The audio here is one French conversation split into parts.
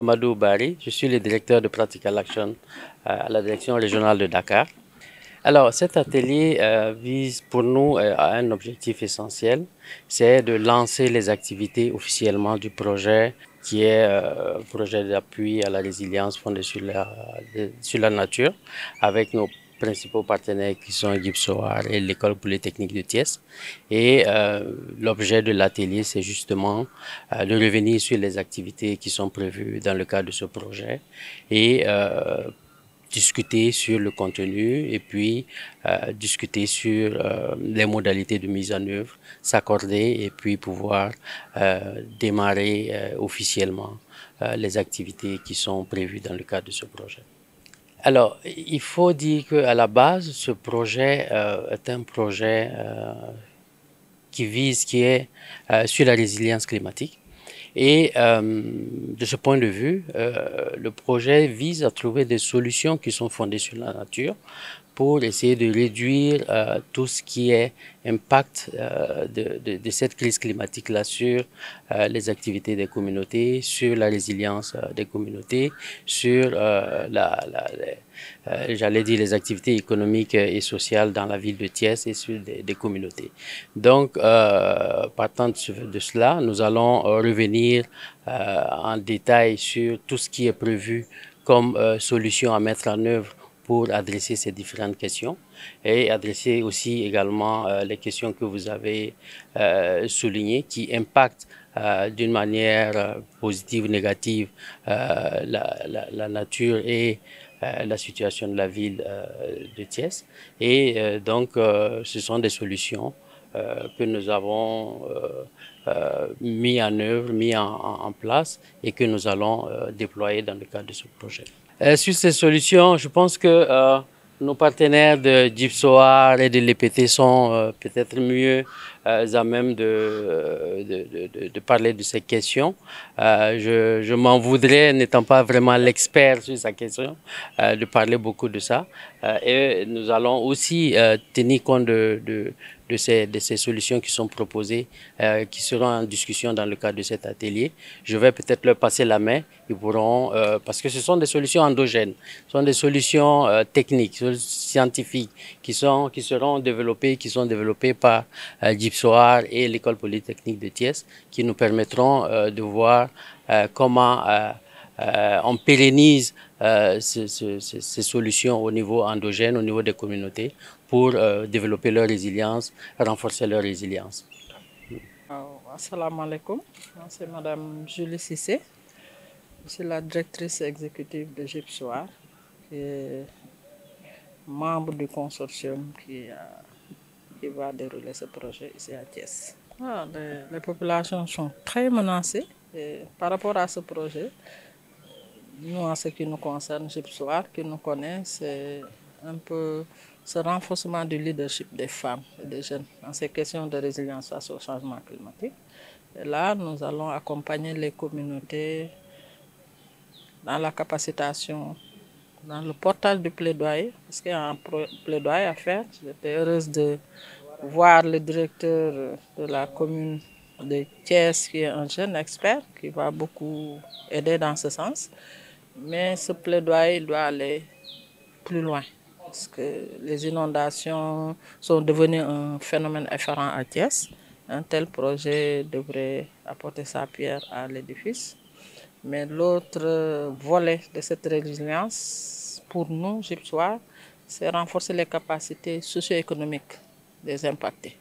Amadou Bari, je suis le directeur de Practical Action à la direction régionale de Dakar. Alors, cet atelier vise pour nous à un objectif essentiel, c'est de lancer les activités officiellement du projet qui est un projet d'appui à la résilience fondé sur la nature, avec nos principaux partenaires qui sont Gipsoar et l'École polytechnique de Thiès. Et l'objet de l'atelier, c'est justement de revenir sur les activités qui sont prévues dans le cadre de ce projet et discuter sur le contenu et puis discuter sur les modalités de mise en œuvre, s'accorder et puis pouvoir démarrer officiellement les activités qui sont prévues dans le cadre de ce projet. Alors, il faut dire qu'à la base, ce projet est un projet qui est sur la résilience climatique. Et de ce point de vue, le projet vise à trouver des solutions qui sont fondées sur la nature pour essayer de réduire tout ce qui est impact de cette crise climatique-là sur les activités des communautés, sur la résilience des communautés, sur j'allais dire les activités économiques et sociales dans la ville de Thiès et sur des communautés. Donc, partant de cela, nous allons revenir en détail sur tout ce qui est prévu comme solution à mettre en œuvre pour adresser ces différentes questions et adresser aussi également les questions que vous avez soulignées qui impactent d'une manière positive ou négative la nature et la situation de la ville de Thiès. Et donc, ce sont des solutions que nous avons mis en œuvre, mis en place et que nous allons déployer dans le cadre de ce projet. Sur ces solutions, je pense que nos partenaires de Gypsoar et de l'EPT sont peut-être mieux à même de parler de ces questions. Je m'en voudrais, n'étant pas vraiment l'expert sur sa question, de parler beaucoup de ça. Et nous allons aussi tenir compte de ces solutions qui sont proposées, qui seront en discussion dans le cadre de cet atelier. Je vais peut-être leur passer la main. Ils pourront, parce que ce sont des solutions endogènes, ce sont des solutions techniques, scientifiques, qui seront développées, qui sont développées par Gypsoar et l'École polytechnique de Thiès, qui nous permettront de voir comment on pérennise ces solutions au niveau endogène, au niveau des communautés, pour développer leur résilience, renforcer leur résilience. Assalamu alaikum, c'est Madame Julie Sissé. Je suis la directrice exécutive de Gypsoar, qui est membre du consortium qui va dérouler ce projet ici à Thiès. Les populations sont très menacées par rapport à ce projet. Nous, en ce qui nous concerne, Gypsoar, qui nous connaît, c'est un peu ce renforcement du leadership des femmes et des jeunes dans ces questions de résilience face au changement climatique. Et là, nous allons accompagner les communautés dans la capacitation, dans le portage du plaidoyer, parce qu'il y a un plaidoyer à faire. J'étais heureuse de voir le directeur de la commune de Thiès, qui est un jeune expert, qui va beaucoup aider dans ce sens. Mais ce plaidoyer doit aller plus loin, parce que les inondations sont devenues un phénomène effarant à Thiès. Un tel projet devrait apporter sa pierre à l'édifice. Mais l'autre volet de cette résilience, pour nous, Gypsoar, c'est renforcer les capacités socio-économiques des impactés.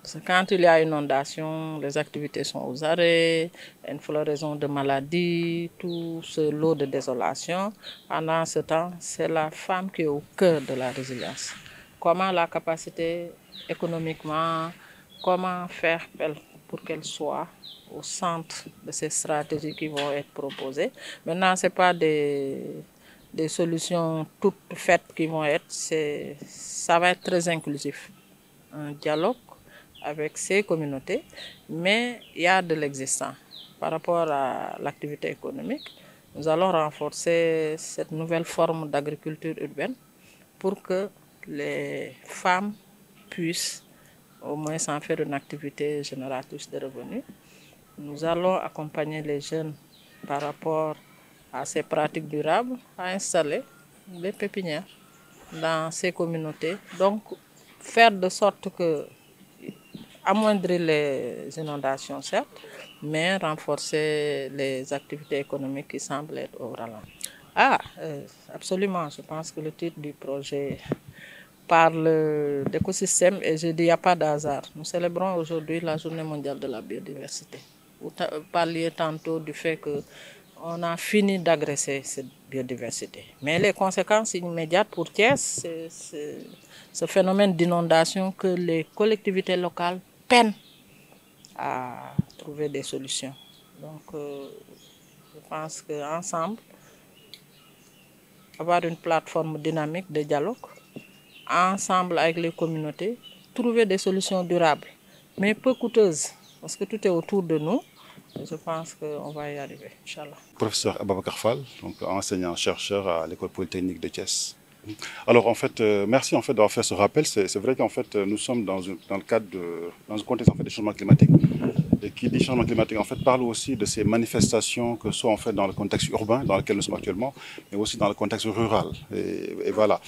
Parce que quand il y a inondation, les activités sont aux arrêts, une floraison de maladies, tout ce lot de désolation. Pendant ce temps, c'est la femme qui est au cœur de la résilience. Comment la capacité économiquement, comment faire pour qu'elle soit au centre de ces stratégies qui vont être proposées. Maintenant, ce n'est pas des solutions toutes faites qui vont être, ça va être très inclusif. Un dialogue avec ces communautés, mais il y a de l'existant. Par rapport à l'activité économique, nous allons renforcer cette nouvelle forme d'agriculture urbaine pour que les femmes puissent au moins en faire une activité génératrice de revenus. Nous allons accompagner les jeunes par rapport à ces pratiques durables, a installé des pépinières dans ces communautés. Donc, faire de sorte que amoindrir les inondations, certes, mais renforcer les activités économiques qui semblent être au ralenti. Absolument. Je pense que le titre du projet parle d'écosystème et je dis il n'y a pas d'hasard. Nous célébrons aujourd'hui la Journée mondiale de la biodiversité. Vous parliez tantôt du fait qu'on a fini d'agresser cette biodiversité. Mais les conséquences immédiates pour Thiès, c'est ce phénomène d'inondation que les collectivités locales peinent à trouver des solutions. Donc, je pense qu'ensemble, avoir une plateforme dynamique de dialogue, ensemble avec les communautés, trouver des solutions durables, mais peu coûteuses, parce que tout est autour de nous. Et je pense qu'on va y arriver, Inch'Allah. Professeur Ababacar Fall, donc enseignant-chercheur à l'École polytechnique de Thiès. Alors en fait, merci en fait d'avoir fait ce rappel. C'est vrai qu'en fait, nous sommes dans le cadre dans un contexte en fait, de changement climatique. Et qui dit changement climatique en fait parle aussi de ces manifestations que ce soit en fait dans le contexte urbain dans lequel nous sommes actuellement, mais aussi dans le contexte rural. Et voilà.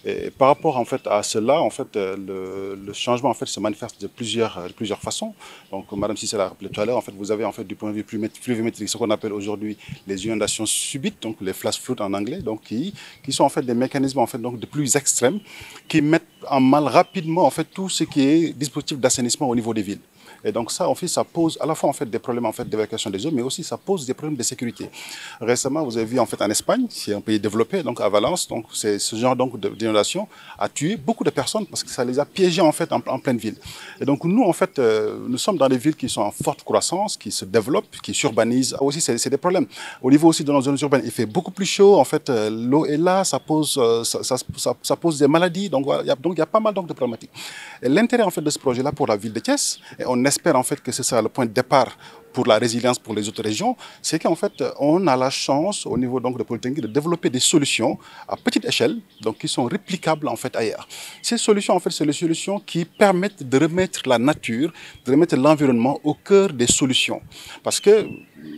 Et par rapport en fait à cela, en fait, le changement en fait se manifeste de plusieurs façons. Donc, Madame Cissé l'a rappelé tout à l'heure, en fait, vous avez en fait du point de vue pluviométrique ce qu'on appelle aujourd'hui les inondations subites, donc les flash floods en anglais, donc qui sont en fait des mécanismes en fait donc de pluies extrêmes qui mettent en mal rapidement en fait tout ce qui est dispositif d'assainissement au niveau des villes. Et donc ça, en fait, ça pose à la fois en fait des problèmes en fait d'évacuation des eaux, mais aussi ça pose des problèmes de sécurité. Récemment, vous avez vu en fait en Espagne, c'est un pays développé, donc à Valence, donc c'est ce genre donc d'inondation a tué beaucoup de personnes parce que ça les a piégés en fait en pleine ville. Et donc nous en fait, nous sommes dans des villes qui sont en forte croissance, qui se développent, qui s'urbanisent. Aussi, c'est des problèmes. Au niveau aussi de nos zones urbaines, il fait beaucoup plus chaud. En fait, l'eau est là, ça pose des maladies. Donc voilà, il y a pas mal donc de problématiques. Et l'intérêt en fait de ce projet-là pour la ville de Thiès, et on espère en fait que ce sera le point de départ pour la résilience pour les autres régions, c'est qu'en fait, on a la chance au niveau donc de Polytechnique de développer des solutions à petite échelle, donc qui sont réplicables en fait ailleurs. Ces solutions, en fait, c'est les solutions qui permettent de remettre la nature, de remettre l'environnement au cœur des solutions. Parce que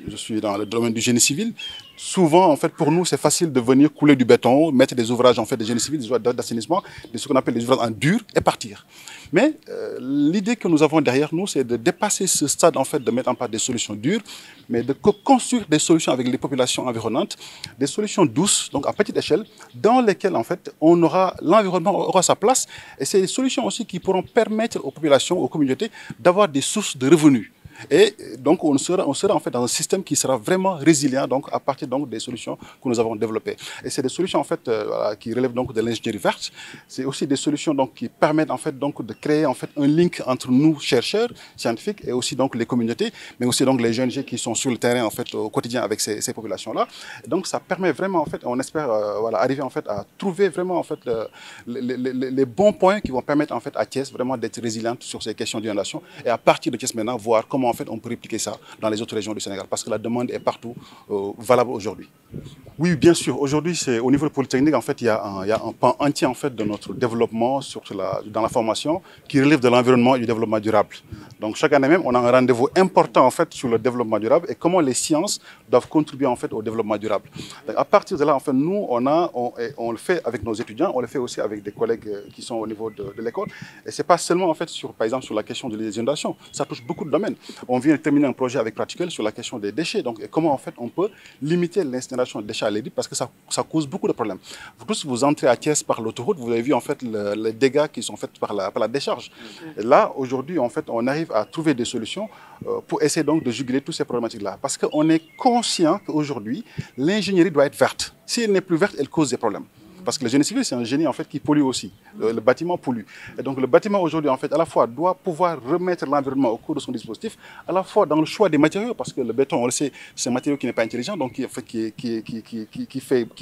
je suis dans le domaine du génie civil. Souvent, en fait, pour nous, c'est facile de venir couler du béton, mettre des ouvrages en fait de génie civil, des ouvrages d'assainissement, de ce qu'on appelle des ouvrages en dur et partir. Mais l'idée que nous avons derrière nous, c'est de dépasser ce stade en fait, de mettre en place des solutions dures, mais de construire des solutions avec les populations environnantes, des solutions douces, donc à petite échelle, dans lesquelles en fait, l'environnement aura sa place. Et c'est des solutions aussi qui pourront permettre aux populations, aux communautés, d'avoir des sources de revenus. Et donc, on sera en fait dans un système qui sera vraiment résilient donc, à partir donc, des solutions que nous avons développées. Et c'est des solutions en fait, qui relèvent donc, de l'ingénierie verte. C'est aussi des solutions donc, qui permettent en fait, donc, de créer en fait, un link entre nous, chercheurs, scientifiques, et aussi donc, les communautés, mais aussi donc, les jeunes gens qui sont sur le terrain en fait, au quotidien avec ces populations-là. Donc, ça permet vraiment, en fait, on espère arriver en fait, à trouver vraiment en fait, les bons points qui vont permettre en fait, à Thiès vraiment d'être résiliente sur ces questions d'inondation. Et à partir de Thiès maintenant, voir comment en fait, on peut répliquer ça dans les autres régions du Sénégal parce que la demande est partout valable aujourd'hui. Oui, bien sûr. Aujourd'hui, c'est au niveau de Polytechnique, en fait, il y a un pan entier en fait de notre développement dans la formation qui relève de l'environnement et du développement durable. Donc chaque année même, on a un rendez-vous important en fait sur le développement durable et comment les sciences doivent contribuer en fait au développement durable. Donc, à partir de là, en fait, nous, on le fait avec nos étudiants, on le fait aussi avec des collègues qui sont au niveau de l'école. Et c'est pas seulement en fait par exemple sur la question des inondations. Ça touche beaucoup de domaines. On vient de terminer un projet avec Pratical sur la question des déchets. Donc, et comment en fait on peut limiter l'incinération des déchets à l'édit parce que ça cause beaucoup de problèmes. Vous entrez à Thiès par l'autoroute, vous avez vu en fait les dégâts qui sont faits par la décharge. Et là, aujourd'hui, en fait, on arrive à trouver des solutions pour essayer donc de juguler toutes ces problématiques-là. Parce qu'on est conscient qu'aujourd'hui, l'ingénierie doit être verte. Si elle n'est plus verte, elle cause des problèmes. Parce que le génie civil, c'est un génie en fait, qui pollue aussi. Le bâtiment pollue. Et donc le bâtiment aujourd'hui, en fait, à la fois doit pouvoir remettre l'environnement au cours de son dispositif, à la fois dans le choix des matériaux, parce que le béton, on le sait, c'est un matériau qui n'est pas intelligent, donc qui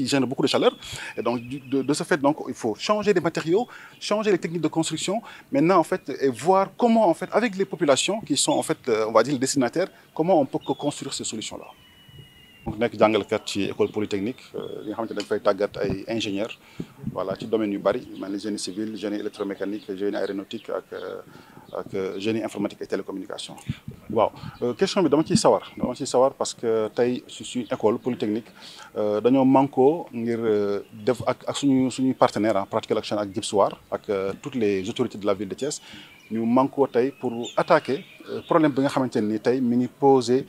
gêne beaucoup de chaleur. Et donc de ce fait, donc, il faut changer des matériaux, changer les techniques de construction, maintenant en fait, et voir comment en fait, avec les populations qui sont en fait, on va dire les destinataires, comment on peut construire ces solutions-là. Donc nekk jàngalekat ci école polytechnique yi nga xamante ne dañ fay tàggat ay ingénieurs voilà ci domaine yu bari mel ni génie civil génie électromécanique génie aéronautique ak génie informatique et télécommunication. waaw question bi dama ciy sawar parce que tey suñu école polytechnique dañoo manko ngir def ak suñuy partenaire en Practical Action ak GIPSWAR ak toutes les autorités de la ville de Thiès ñu manko tey pour attaquer problème bi nga xamante ni tey mi ngi posé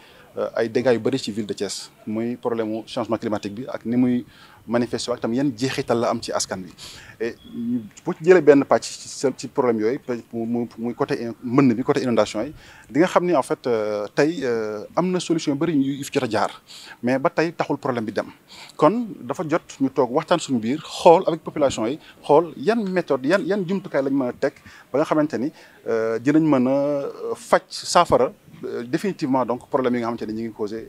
ay dégâts yu bëri ci ville de Thiès muy problème mu changement climatique bi ak ni muy manifesté ak tam yan jeexital la am ci askan bi et bu ci jëlee benn pàcc ci problème yooyu muy côté mbënn bi côté inondation yi di nga xam ni en fait tey am na solution yu bëri yu fi jot a jaar mais ba tey taxul problème bi dem kon dafa jot ñu toog waxtaan suñu biir xool avec population yi xool yan méthode yan jumtukaay lañ mën a teg ba nga xamante ni dinañ mën a faj saafara définitivement donc problème yi nga xamante ni ñi ngi causé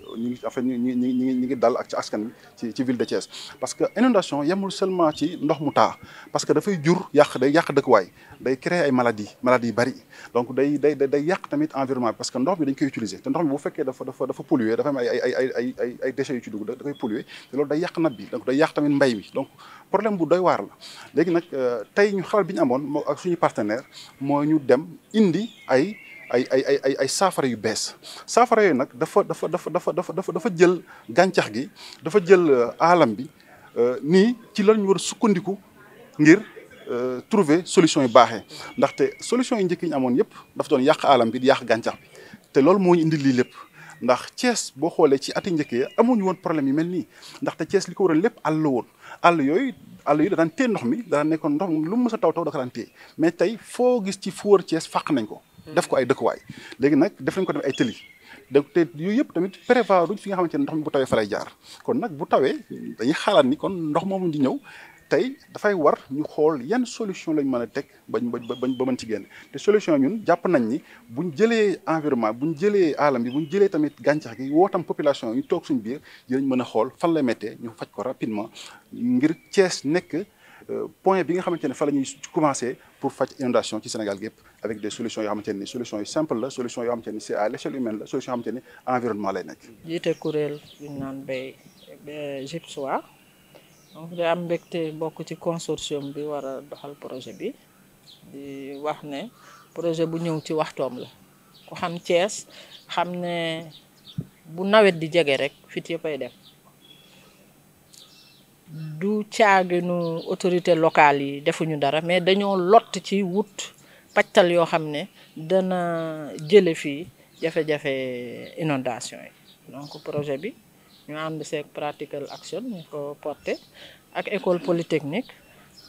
ñi ngi dal ak ci askan bi ci ville de Thiès parce que inondation yemul seulement ci ndox mu taa parce que dafay jur day yàq dëkkuwaay day créer ay maladies yu bari donc day yàq tamit environnement bi parce que ndox bi dañ koy utiliser te ndox mi bu fekkee dafa polluer dafa am ay déchets yu ci dugg da koy polluer te loolu day yàq nappe bi donc day yàq tamit mbay mi donc problème bu doy waar la léegi nag tey ñu xalaat bi ñu amoon moo ak suñu partenaire moo ñu dem indi ay saafara yu bees saafara yooyu nag dafa jël gàncax gi dafa jël alam bi nii ci lan ñu war a sukkandiku ngir trouver solution yu baaxee ndaxte solution yu njëkk yi ñu amoon yëpp dafa doon yàq alam bi di yàq gàncax bi te loolu moo ñu indi lii lépp ndax Thiès boo xoolee ci ati njëkk yi amuñu woon problème yu mel nii ndaxte Thiès li ko waroon lépp àll la woon àll yooyu da daan téye ndox mi da daan nekkoon ndox lu mu mës a taw da ko daan téye mais tey foo gis ci fu wër Thiès fàq nañ ko def ko ay dëkkuwaay léegi nag def nañ ko def ay tëli donc te yooyu yëpp tamit prévoir fi nga xamante ne ndox mi bu tawee fa lay jaar kon nag bu tawee dañuy xalaat ni kon ndox moomu di ñëw tey dafay war ñu xool yan solution lañ mën a teg ba mën ci génn te solution ñun jàpp nañ ni buñ jëlee environnement buñ jëlee alam bi buñ jëlee tamit gàncax gi woo tam population yi ñu toog suñu biir dinañ mën a xool fan la méttee ñu faj ko rapidement ngir Thiès nekk point bi nga xamante ne fa la ñuy commencé pour faj inondation ci Sénégal gépp avec des solutions yoo xamante ne solutions yu simple la solution yoo xamante ni c'est à l'échelle humaine la solution yoo xamante ni environnement lay nekk. jiite kuréel yu ñu naan bay GIPSWAR donc day am mbégte bokk ci consortium bi war a doxal projet bi di wax ne projet bu ñëw ci waxtoom la ku xam Thiès xam ne bu nawet di jege rek fit yëpp ay dem. du caaginu autorité locale yi defuñu dara mais dañoo lott ci wut pàccal yoo xam ne dana jële fii jafe-jafe inondation yi donc projet bi ñu ànd seeg Practical Action ñu ko porté ak école polytechnique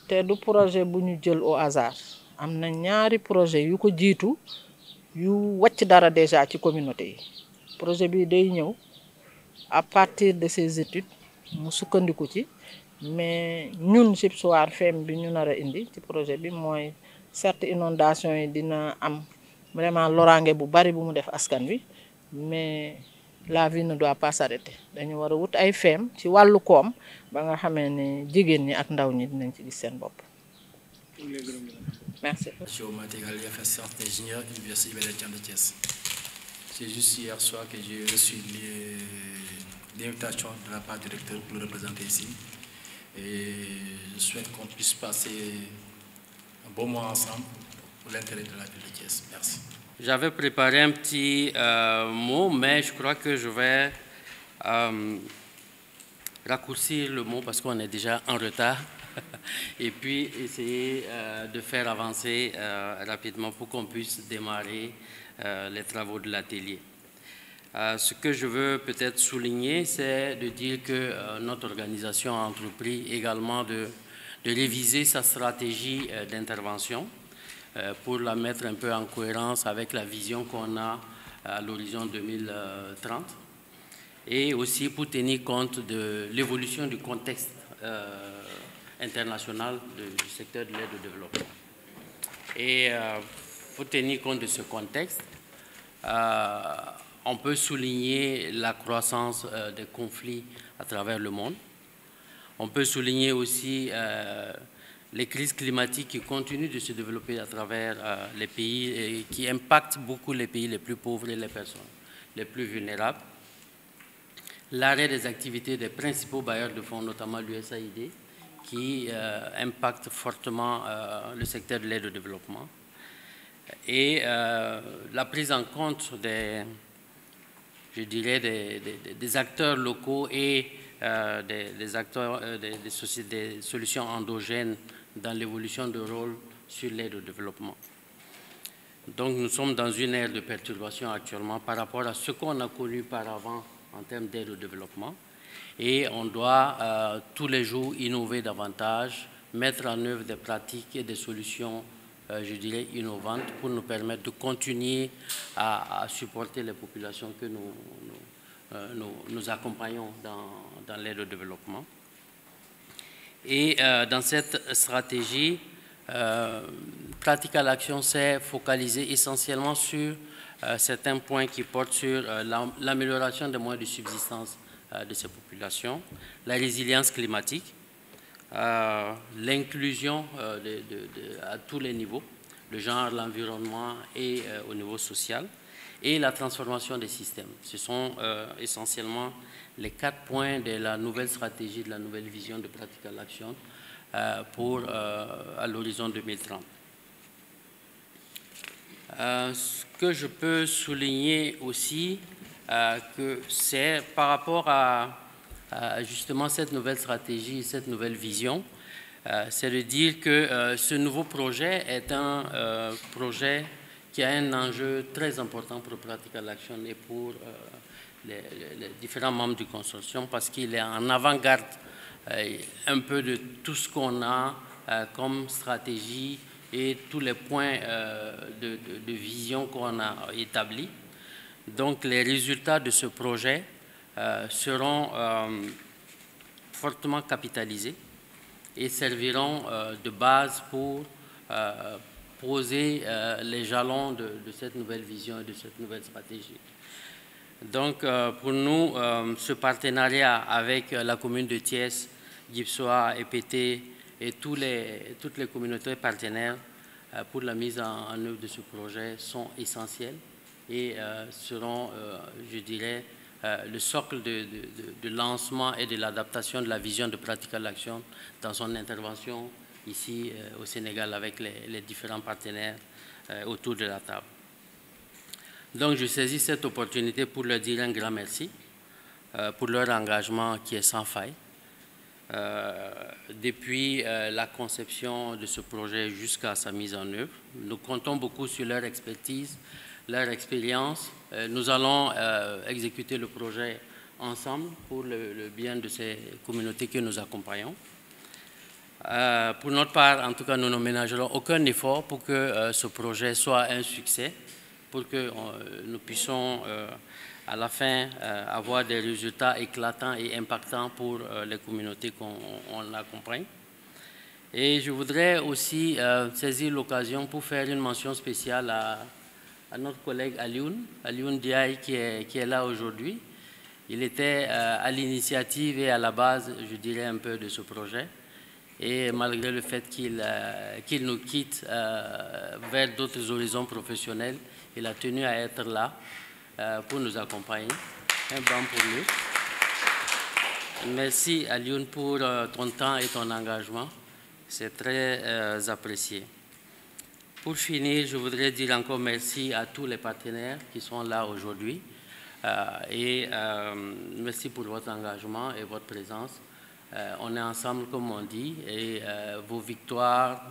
te du projet bu ñu jël au hasard am na ñaari projet yu ko jiitu yu wàcc dara déjà ci communauté yi projet bi day ñëw à partir de ces études mu sukkandiku ci mais ñun GIPSWAR feem bi ñu nar a indi ci projet bi mooy certes inondation yi dina am vraiment loraange bu bari bu mu def askan wi mais la vie ne doit pas s'arrêter dañu war a wut ay feem ci wàllu koom ba nga xamee ne jigéen ñi ak ndaw ñi dinañ ci gis seen bopp. Merci. Géomatériel et sciences d'ingénieur Université Iba Der Thiam de Thiès. C'est juste hier soir que j'ai reçu l'invitation de la part du directeur pour le représenter ici. Et je souhaite qu'on puisse passer un bon mois ensemble pour l'intérêt de la ville de Thiès. Merci. J'avais préparé un petit mot, mais je crois que je vais raccourcir le mot parce qu'on est déjà en retard et puis essayer de faire avancer rapidement pour qu'on puisse démarrer les travaux de l'atelier. Ce que je veux peut-être souligner, c'est de dire que notre organisation a entrepris également de réviser sa stratégie d'intervention pour la mettre un peu en cohérence avec la vision qu'on a à l'horizon 2030 et aussi pour tenir compte de l'évolution du contexte international du secteur de l'aide au développement. Et pour tenir compte de ce contexte, on peut souligner la croissance des conflits à travers le monde. On peut souligner aussi les crises climatiques qui continuent de se développer à travers les pays et qui impactent beaucoup les pays les plus pauvres et les personnes les plus vulnérables. L'arrêt des activités des principaux bailleurs de fonds, notamment l'USAID, qui impacte fortement le secteur de l'aide au développement. et la prise en compte je dirais, des acteurs locaux et des acteurs des solutions endogènes dans l'évolution de rôle sur l'aide au développement. Donc nous sommes dans une ère de perturbation actuellement par rapport à ce qu'on a connu par avant en termes d'aide au développement, et on doit tous les jours innover davantage, mettre en œuvre des pratiques et des solutions, je dirais, innovantes pour nous permettre de continuer à supporter les populations que nous accompagnons dans l'aide au développement. Et dans cette stratégie, Pratical Action s'est focalisé essentiellement sur certains points qui portent sur l'amélioration des moyens de subsistance de ces populations, la résilience climatique, l'inclusion à tous les niveaux, le genre, l'environnement et au niveau social, et la transformation des systèmes. Ce sont essentiellement les 4 points de la nouvelle stratégie, de la nouvelle vision de Pratical Action à l'horizon 2030. Ce que je peux souligner aussi, que c'est par rapport à justement cette nouvelle stratégie, cette nouvelle vision, c'est de dire que ce nouveau projet est un projet qui a un enjeu très important pour Pratical Action et pour les différents membres du consortium, parce qu'il est en avant-garde un peu de tout ce qu'on a comme stratégie et tous les points de vision qu'on a établis. Donc les résultats de ce projet seront fortement capitalisés et serviront de base pour poser les jalons de cette nouvelle vision et de cette nouvelle stratégie. Donc pour nous, ce partenariat avec la commune de Thiès, GIPSOA, EPT et toutes les communautés partenaires pour la mise en œuvre de ce projet sont essentiels et seront, je dirais, le socle de lancement et de l'adaptation de la vision de Pratical Action dans son intervention ici au Sénégal avec les différents partenaires autour de la table. Donc je saisis cette opportunité pour leur dire un grand merci pour leur engagement qui est sans faille. Depuis la conception de ce projet jusqu'à sa mise en œuvre, nous comptons beaucoup sur leur expertise, leur expérience. Nous allons exécuter le projet ensemble pour le bien de ces communautés que nous accompagnons. Pour notre part, en tout cas, nous ne ménagerons aucun effort pour que ce projet soit un succès, pour que nous puissions à la fin avoir des résultats éclatants et impactants pour les communautés qu'on accompagne. Et je voudrais aussi saisir l'occasion pour faire une mention spéciale à notre collègue Alioune Diaye qui est là aujourd'hui. Il était à l'initiative et à la base, je dirais, un peu de ce projet. Et malgré le fait qu'il nous quitte vers d'autres horizons professionnels, il a tenu à être là pour nous accompagner. Un banc pour lui. Merci Alioune pour ton temps et ton engagement. C'est très apprécié. Pour finir, je voudrais dire encore merci à tous les partenaires qui sont là aujourd'hui et merci pour votre engagement et votre présence. On est ensemble, comme on dit, et vos victoires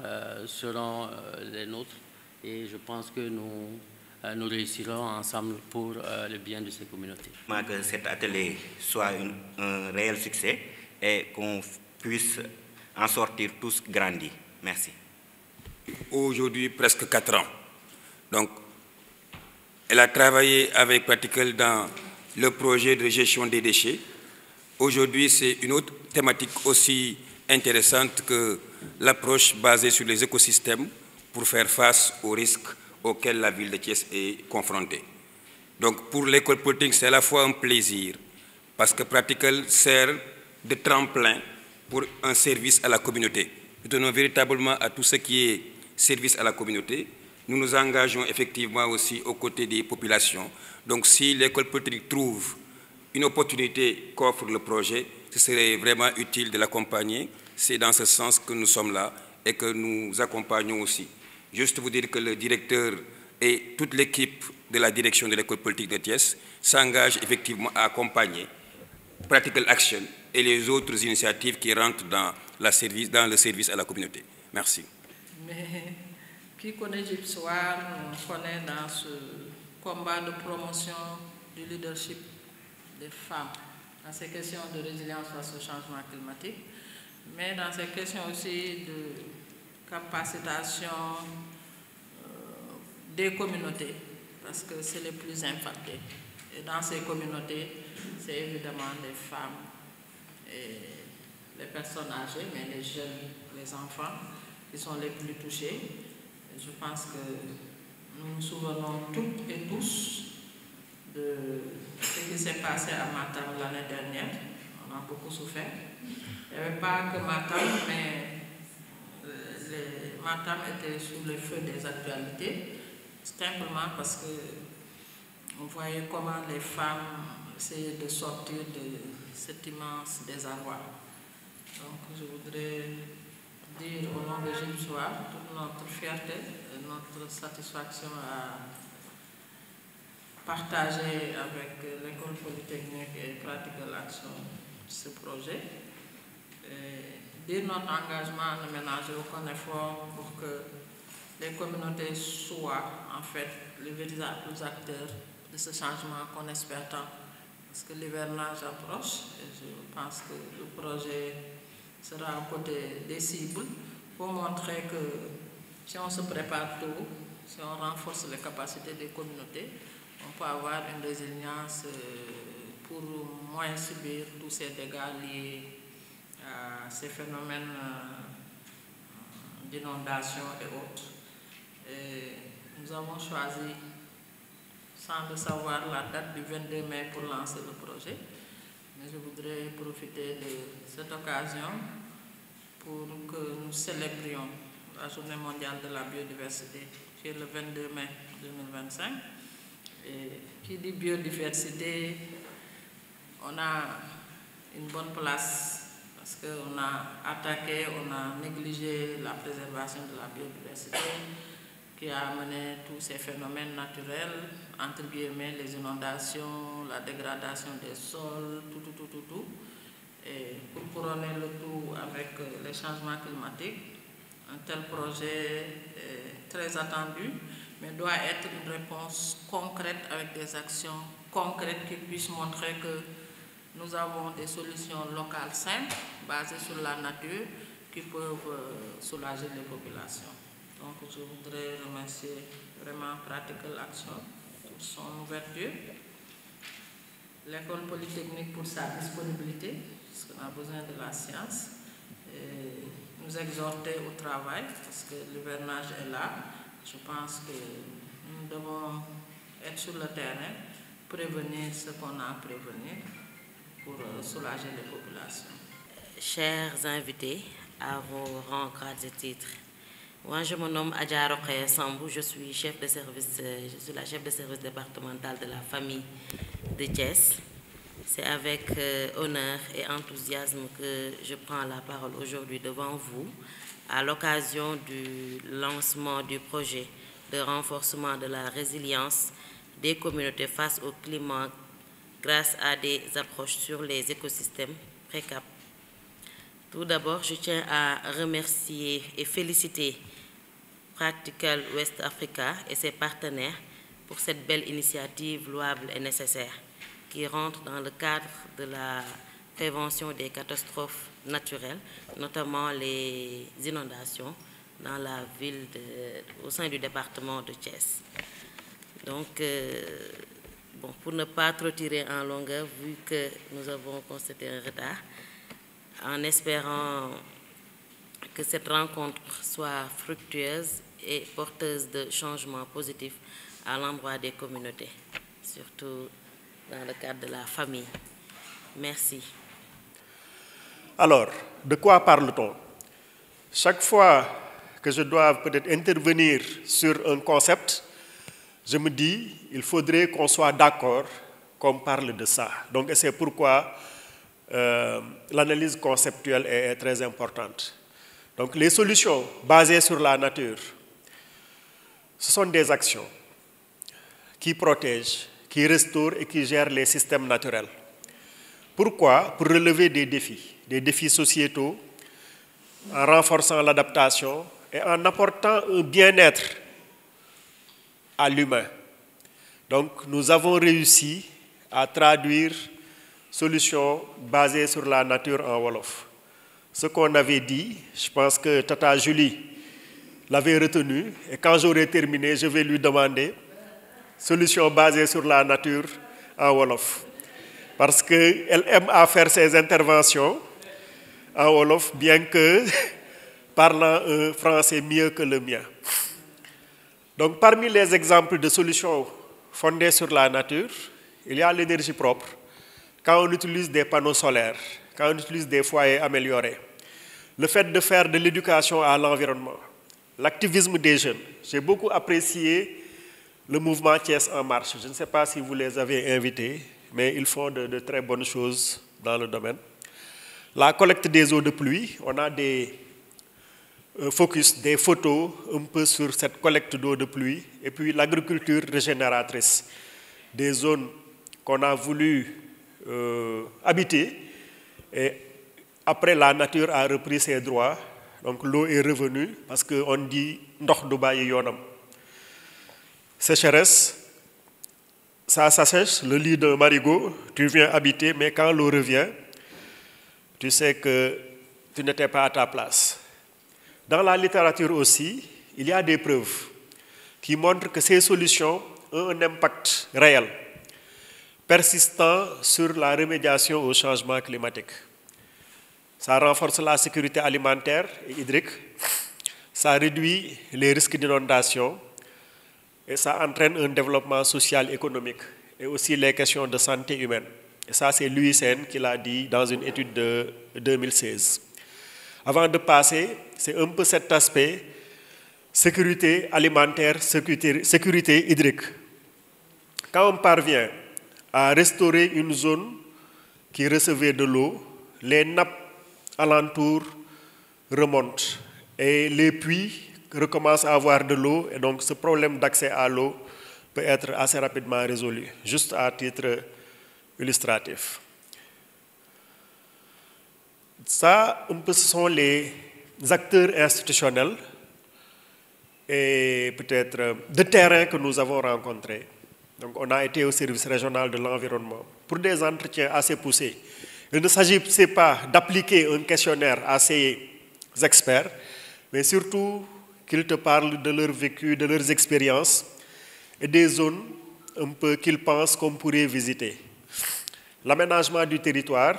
seront les nôtres. Et je pense que nous réussirons ensemble pour le bien de ces communautés. Que cet atelier soit un réel succès et qu'on puisse en sortir tous grandis. Merci. Aujourd'hui, presque 4 ans. Donc, elle a travaillé avec Pratical dans le projet de gestion des déchets. Aujourd'hui, c'est une autre thématique aussi intéressante que l'approche basée sur les écosystèmes pour faire face aux risques auxquels la ville de Thiès est confrontée. Donc, pour l'école politique, c'est à la fois un plaisir, parce que Pratical sert de tremplin pour un service à la communauté. Nous tenons véritablement à tout ce qui est service à la communauté. Nous nous engageons effectivement aussi aux côtés des populations. Donc, si l'école politique trouve une opportunité qu'offre le projet, ce serait vraiment utile de l'accompagner. C'est dans ce sens que nous sommes là et que nous accompagnons aussi. Juste vous dire que le directeur et toute l'équipe de la direction de l'école politique de Thiès s'engage effectivement à accompagner Practical Action et les autres initiatives qui rentrent dans le service à la communauté. Merci. Mais qui connaît GIPSOAR connaît dans ce combat de promotion du leadership des femmes, dans ces questions de résilience face au changement climatique, mais dans ces questions aussi de capacitation des communautés, parce que c'est les plus impactés. Et dans ces communautés, c'est évidemment les femmes et les personnes âgées, mais les jeunes, les enfants, qui sont les plus touchés. Et je pense que nous nous souvenons toutes et tous de ce qui s'est passé à Matam l'année dernière. On a beaucoup souffert. Il n'y avait pas que Matam, mais Matam était sous le feu des actualités, simplement parce que on voyait comment les femmes essayaient de sortir de cet immense désarroi. Donc je voudrais dire au nom de GIPSOAR toute notre fierté et notre satisfaction à partager avec l'école polytechnique et Practical Action ce projet. Et dire notre engagement à ne ménager aucun effort pour que les communautés soient en fait les véritables acteurs de ce changement qu'on espère tant. Parce que l'hivernage approche et je pense que le projet sera aux côtés des cibles pour montrer que si on se prépare tôt, si on renforce les capacités des communautés, on peut avoir une résilience pour moins subir tous ces dégâts liés à ces phénomènes d'inondation et autres. Et nous avons choisi, sans le savoir, la date du 22 mai pour lancer le projet. Mais je voudrais profiter de cette occasion pour que nous célébrions la Journée mondiale de la biodiversité, qui est le 22 mai 2025. Et qui dit biodiversité, on a une bonne place parce qu'on a attaqué, on a négligé la préservation de la biodiversité qui a amené tous ces phénomènes naturels, entre guillemets les inondations, la dégradation des sols, tout. Et pour couronner le tout avec les changements climatiques, un tel projet est très attendu, mais doit être une réponse concrète avec des actions concrètes qui puissent montrer que nous avons des solutions locales simples, basées sur la nature, qui peuvent soulager les populations. Donc je voudrais remercier vraiment Practical Action pour son ouverture, l'école polytechnique pour sa disponibilité, parce qu'on a besoin de la science, et nous exhorter au travail, parce que l'hivernage est là. Je pense que nous devons être sur le terrain, prévenir ce qu'on a à prévenir pour soulager les populations. Chers invités, à vos rangs, grades et titres, moi je me nomme Adja Rokhaya Sambou, je suis la chef de service départemental de la famille de Thiès. C'est avec honneur et enthousiasme que je prends la parole aujourd'hui devant vous à l'occasion du lancement du projet de renforcement de la résilience des communautés face au climat grâce à des approches sur les écosystèmes pré-CAP. Tout d'abord, je tiens à remercier et féliciter Practical West Africa et ses partenaires pour cette belle initiative louable et nécessaire qui rentre dans le cadre de la prévention des catastrophes naturelles, notamment les inondations dans la ville au sein du département de Thiès. Donc, pour ne pas trop tirer en longueur, vu que nous avons constaté un retard, en espérant que cette rencontre soit fructueuse et porteuse de changements positifs à l'endroit des communautés, surtout dans le cadre de la famille. Merci. Alors, de quoi parle-t-on? Chaque fois que je dois peut-être intervenir sur un concept, je me dis, il faudrait qu'on soit d'accord qu'on parle de ça. Donc, c'est pourquoi l'analyse conceptuelle est très importante. Donc, les solutions basées sur la nature, ce sont des actions. qui protège, qui restaure et qui gère les systèmes naturels. Pourquoi? Pour relever des défis sociétaux, en renforçant l'adaptation et en apportant un bien-être à l'humain. Donc, nous avons réussi à traduire solutions basées sur la nature en Wolof. Ce qu'on avait dit, je pense que Tata Julie l'avait retenu, et quand j'aurai terminé, je vais lui demander solution basée sur la nature en Wolof. Parce qu'elle aime à faire ses interventions en Wolof, bien que parlant un français mieux que le mien. Donc, parmi les exemples de solutions fondées sur la nature, il y a l'énergie propre. Quand on utilise des panneaux solaires, quand on utilise des foyers améliorés, le fait de faire de l'éducation à l'environnement, l'activisme des jeunes. J'ai beaucoup apprécié le mouvement Thiès en marche. Je ne sais pas si vous les avez invités, mais ils font de très bonnes choses dans le domaine. La collecte des eaux de pluie, on a des focus, des photos un peu sur cette collecte d'eau de pluie, et puis l'agriculture régénératrice, des zones qu'on a voulu habiter, et après la nature a repris ses droits, donc l'eau est revenue, parce qu'on dit « ndox du bàyyi yoonam ». Sécheresse, ça s'assèche, le lit de marigot, tu viens habiter, mais quand l'eau revient, tu sais que tu n'étais pas à ta place. Dans la littérature aussi, il y a des preuves qui montrent que ces solutions ont un impact réel, persistant sur la remédiation au changement climatique. Ça renforce la sécurité alimentaire et hydrique, ça réduit les risques d'inondation, et ça entraîne un développement social, économique, et aussi les questions de santé humaine. Et ça, c'est Louis Sen qui l'a dit dans une étude de 2016. Avant de passer, c'est un peu cet aspect sécurité alimentaire, sécurité hydrique. Quand on parvient à restaurer une zone qui recevait de l'eau, les nappes alentour remontent et les puits recommencent à avoir de l'eau, et donc ce problème d'accès à l'eau peut être assez rapidement résolu, juste à titre illustratif. Ça, un peu, ce sont les acteurs institutionnels et peut-être de terrain que nous avons rencontrés. Donc, on a été au service régional de l'environnement pour des entretiens assez poussés. Il ne s'agissait pas d'appliquer un questionnaire à ces experts, mais surtout qu'ils te parlent de leur vécu, de leurs expériences et des zones un peu qu'ils pensent qu'on pourrait visiter. L'aménagement du territoire,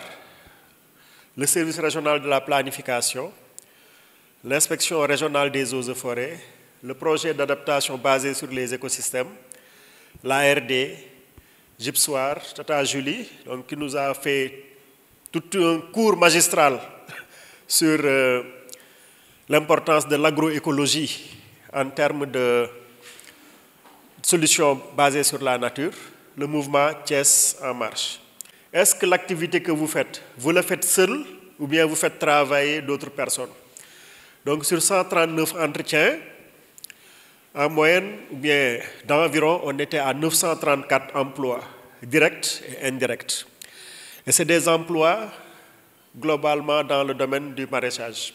le service régional de la planification, l'inspection régionale des eaux et forêts, le projet d'adaptation basé sur les écosystèmes, l'ARD, Gypsoir, Tata Julie, donc, qui nous a fait tout un cours magistral sur l'importance de l'agroécologie en termes de solutions basées sur la nature, le mouvement Thiès en marche. Est-ce que l'activité que vous le faites seul ou bien vous faites travailler d'autres personnes? Donc sur 139 entretiens, en moyenne, ou bien d'environ, on était à 934 emplois, directs et indirects. Et c'est des emplois globalement dans le domaine du maraîchage.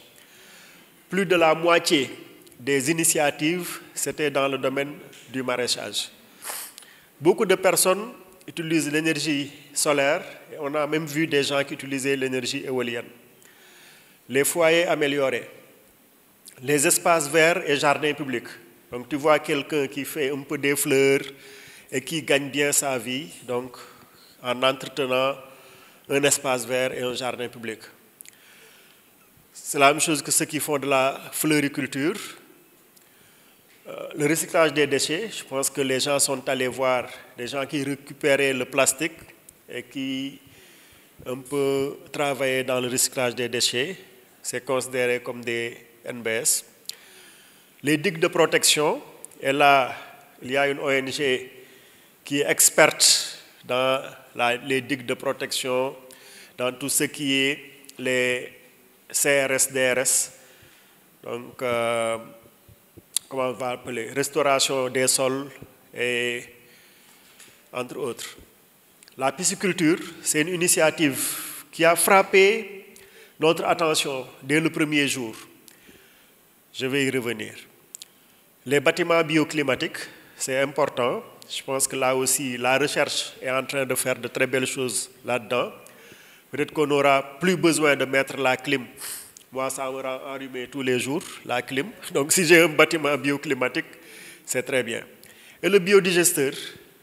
Plus de la moitié des initiatives, c'était dans le domaine du maraîchage. Beaucoup de personnes utilisent l'énergie solaire, et on a même vu des gens qui utilisaient l'énergie éolienne. Les foyers améliorés, les espaces verts et jardins publics. Donc tu vois quelqu'un qui fait un peu des fleurs et qui gagne bien sa vie, donc en entretenant un espace vert et un jardin public. C'est la même chose que ceux qui font de la fleuriculture. Le recyclage des déchets, je pense que les gens sont allés voir des gens qui récupéraient le plastique et qui un peu travaillaient dans le recyclage des déchets. C'est considéré comme des NBS. Les digues de protection, et là, il y a une ONG qui est experte dans les digues de protection, dans tout ce qui est les CRS, DRS, donc, comment on va appeler, restauration des sols et entre autres. La pisciculture, c'est une initiative qui a frappé notre attention dès le premier jour. Je vais y revenir. Les bâtiments bioclimatiques, c'est important. Je pense que là aussi, la recherche est en train de faire de très belles choses là-dedans. Peut-être qu'on n'aura plus besoin de mettre la clim. Moi, ça me rend enrhumé tous les jours, la clim. Donc, si j'ai un bâtiment bioclimatique, c'est très bien. Et le biodigesteur,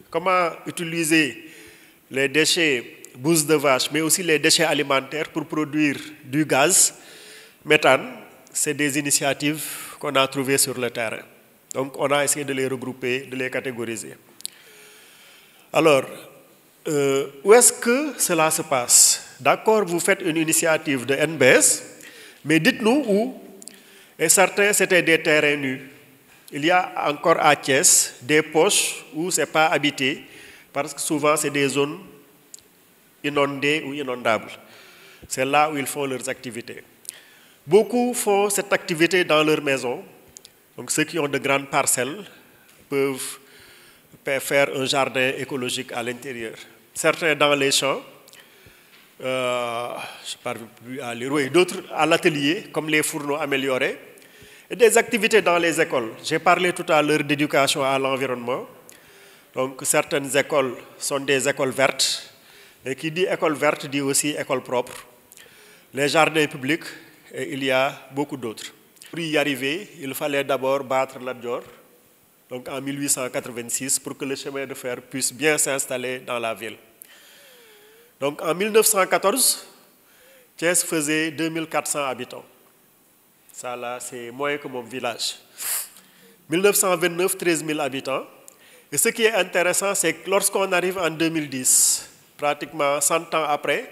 comment utiliser les déchets bouse de vache, mais aussi les déchets alimentaires pour produire du gaz, méthane, c'est des initiatives qu'on a trouvées sur le terrain. Donc, on a essayé de les regrouper, de les catégoriser. Alors, où est-ce que cela se passe? D'accord, vous faites une initiative de NBS, mais dites-nous où. Et certains, c'était des terrains nus. Il y a encore à Thiès des poches où ce n'est pas habité, parce que souvent, c'est des zones inondées ou inondables. C'est là où ils font leurs activités. Beaucoup font cette activité dans leur maison. Donc, ceux qui ont de grandes parcelles peuvent faire un jardin écologique à l'intérieur. Certains dans les champs, je ne parle plus à lire, oui, d'autres à l'atelier, comme les fourneaux améliorés, et des activités dans les écoles. J'ai parlé tout à l'heure d'éducation à l'environnement. Donc, certaines écoles sont des écoles vertes, et qui dit école verte dit aussi école propre. Les jardins publics, et il y a beaucoup d'autres. Pour y arriver, il fallait d'abord battre Lat Dior, donc en 1886, pour que le chemin de fer puisse bien s'installer dans la ville. Donc en 1914, Thiès faisait 2400 habitants. Ça là, c'est moins que mon village. 1929, 13 000 habitants. Et ce qui est intéressant, c'est que lorsqu'on arrive en 2010, pratiquement 100 ans après,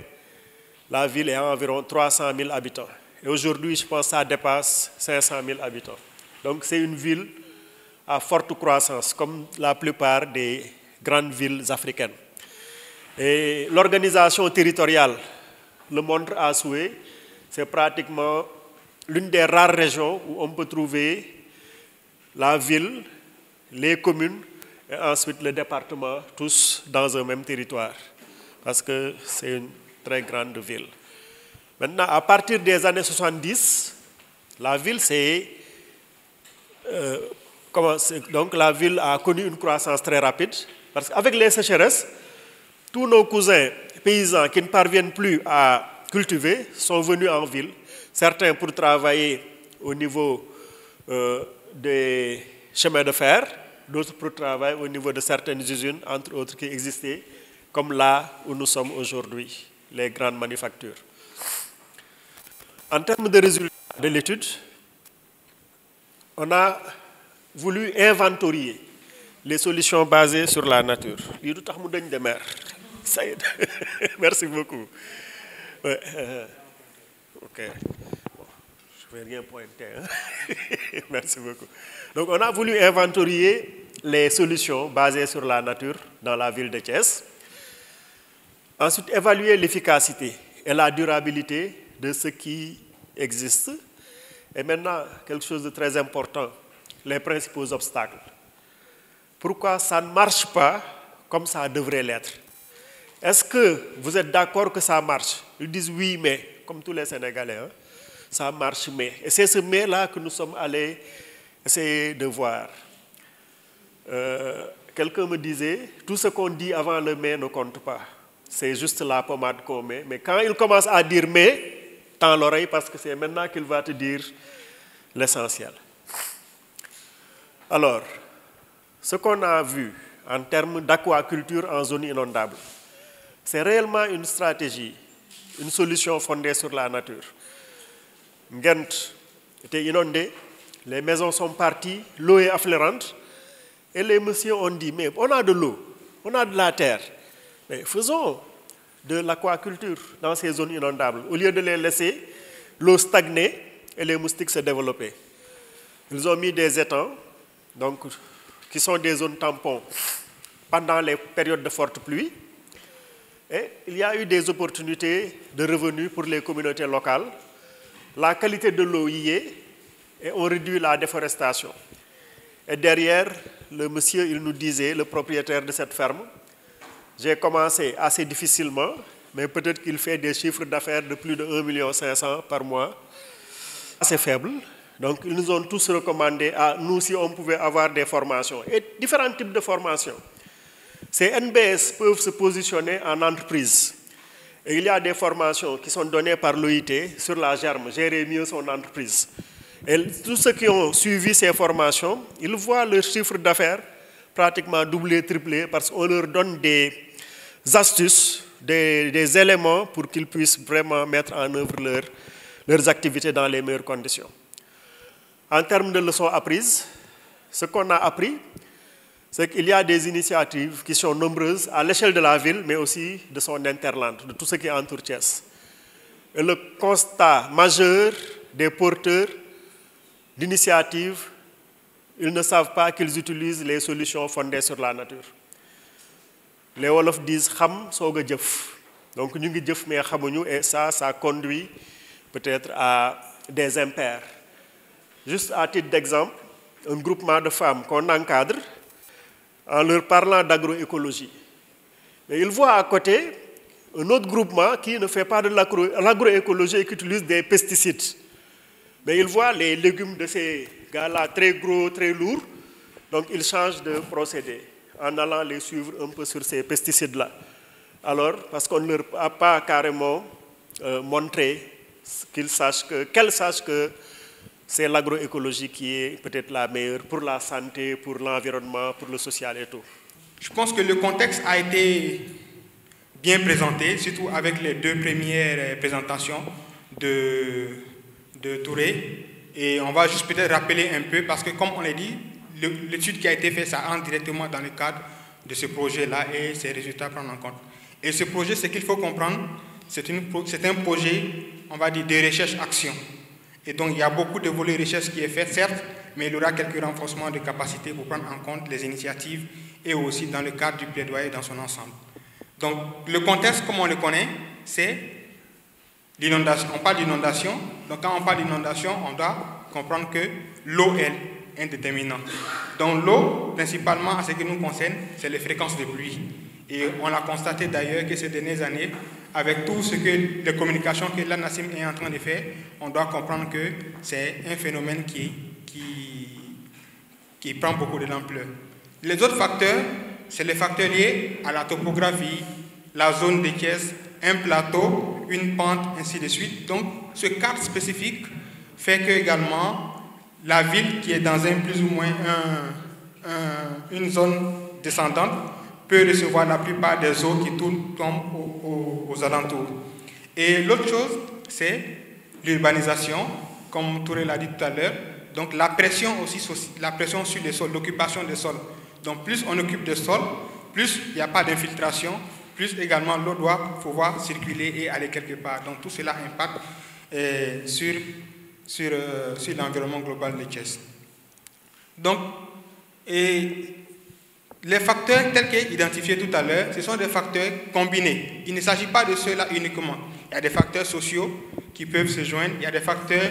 la ville est à environ 300 000 habitants. Et aujourd'hui, je pense que ça dépasse 500 000 habitants. Donc c'est une ville à forte croissance, comme la plupart des grandes villes africaines. Et l'organisation territoriale le montre à souhait. C'est pratiquement l'une des rares régions où on peut trouver la ville, les communes et ensuite le département, tous dans un même territoire. Parce que c'est une très grande ville. Maintenant, à partir des années 70, la ville donc la ville a connu une croissance très rapide. Parce qu'avec les sécheresses, tous nos cousins paysans qui ne parviennent plus à cultiver sont venus en ville. Certains pour travailler au niveau des chemins de fer, d'autres pour travailler au niveau de certaines usines, entre autres qui existaient, comme là où nous sommes aujourd'hui, les grandes manufactures. En termes de résultats de l'étude, on a voulu inventorier les solutions basées sur la nature. Merci beaucoup. Ouais. Ok. Bon, je ne vais rien pointer. Hein? Merci beaucoup. Donc, on a voulu inventorier les solutions basées sur la nature dans la ville de Thiès. Ensuite, évaluer l'efficacité et la durabilité de ce qui existe. Et maintenant, quelque chose de très important, les principaux obstacles. Pourquoi ça ne marche pas comme ça devrait l'être? Est-ce que vous êtes d'accord que ça marche? Ils disent oui, mais, comme tous les Sénégalais, hein, ça marche, mais. Et c'est ce mais-là que nous sommes allés essayer de voir. Quelqu'un me disait, tout ce qu'on dit avant le mais ne compte pas. C'est juste la pommade qu'on met. Mais quand il commence à dire mais, tends l'oreille parce que c'est maintenant qu'il va te dire l'essentiel. Alors, ce qu'on a vu en termes d'aquaculture en zone inondable, c'est réellement une stratégie, une solution fondée sur la nature. Ngent était inondé, les maisons sont parties, l'eau est affleurante, et les messieurs ont dit, mais on a de l'eau, on a de la terre, mais faisons de l'aquaculture dans ces zones inondables, au lieu de les laisser l'eau stagner et les moustiques se développer. Ils ont mis des étangs, donc, qui sont des zones tampons pendant les périodes de forte pluie. Et il y a eu des opportunités de revenus pour les communautés locales. La qualité de l'eau y est et on réduit la déforestation. Et derrière, le monsieur, il nous disait, le propriétaire de cette ferme, j'ai commencé assez difficilement, mais peut-être qu'il fait des chiffres d'affaires de plus de 1,5 million par mois. Assez faible. Donc, ils nous ont tous recommandé à nous si on pouvait avoir des formations. Et différents types de formations. Ces NBS peuvent se positionner en entreprise. Et il y a des formations qui sont données par l'OIT sur la germe, gérer mieux son entreprise. Et tous ceux qui ont suivi ces formations, ils voient leur chiffre d'affaires pratiquement doublé, triplé, parce qu'on leur donne des astuces, des éléments pour qu'ils puissent vraiment mettre en œuvre leurs activités dans les meilleures conditions. En termes de leçons apprises, ce qu'on a appris, c'est qu'il y a des initiatives qui sont nombreuses à l'échelle de la ville, mais aussi de son hinterland, de tout ce qui entoure Thiès. Et le constat majeur des porteurs d'initiatives, ils ne savent pas qu'ils utilisent les solutions fondées sur la nature. Les Wolofs disent « Kham soga djef ». Donc nous ngi djef mais khamuñu, et ça conduit peut-être à des impairs. Juste à titre d'exemple, un groupement de femmes qu'on encadre en leur parlant d'agroécologie. Mais ils voient à côté un autre groupement qui ne fait pas de l'agroécologie et qui utilise des pesticides. Mais ils voient les légumes de ces gars-là très gros, très lourds, donc ils changent de procédé en allant les suivre un peu sur ces pesticides-là. Alors, parce qu'on ne leur a pas carrément montré qu'elles sachent que c'est l'agroécologie qui est peut-être la meilleure pour la santé, pour l'environnement, pour le social et tout. Je pense que le contexte a été bien présenté, surtout avec les deux premières présentations de Touré. Et on va juste peut-être rappeler un peu, parce que comme on l'a dit, l'étude qui a été faite, ça entre directement dans le cadre de ce projet-là et ses résultats à prendre en compte. Et ce projet, ce qu'il faut comprendre, c'est un projet, on va dire, de recherche-action. Et donc, il y a beaucoup de volets recherche qui est fait, certes, mais il y aura quelques renforcements de capacités pour prendre en compte les initiatives et aussi dans le cadre du plaidoyer dans son ensemble. Donc, le contexte, comme on le connaît, c'est l'inondation. On parle d'inondation. Donc, quand on parle d'inondation, on doit comprendre que l'eau est un déterminant. Donc, l'eau, principalement, en ce qui nous concerne, c'est les fréquences de pluie. Et on a constaté d'ailleurs que ces dernières années, avec tout ce que les communications que l'ANACIM est en train de faire, on doit comprendre que c'est un phénomène qui prend beaucoup de l'ampleur. Les autres facteurs, c'est les facteurs liés à la topographie, la zone de Thiès, un plateau, une pente, ainsi de suite. Donc, ce cadre spécifique fait que également la ville qui est dans un plus ou moins une zone descendante peut recevoir la plupart des eaux qui tombent aux alentours. Et l'autre chose, c'est l'urbanisation, comme Touré l'a dit tout à l'heure. Donc la pression aussi, la pression sur les sols, l'occupation des sols. Donc plus on occupe des sols, plus il n'y a pas d'infiltration, plus également l'eau doit pouvoir circuler et aller quelque part. Donc tout cela impacte sur l'environnement global de Thiès. Donc, les facteurs tels qu'identifiés tout à l'heure, ce sont des facteurs combinés. Il ne s'agit pas de ceux-là uniquement. Il y a des facteurs sociaux qui peuvent se joindre, il y a des facteurs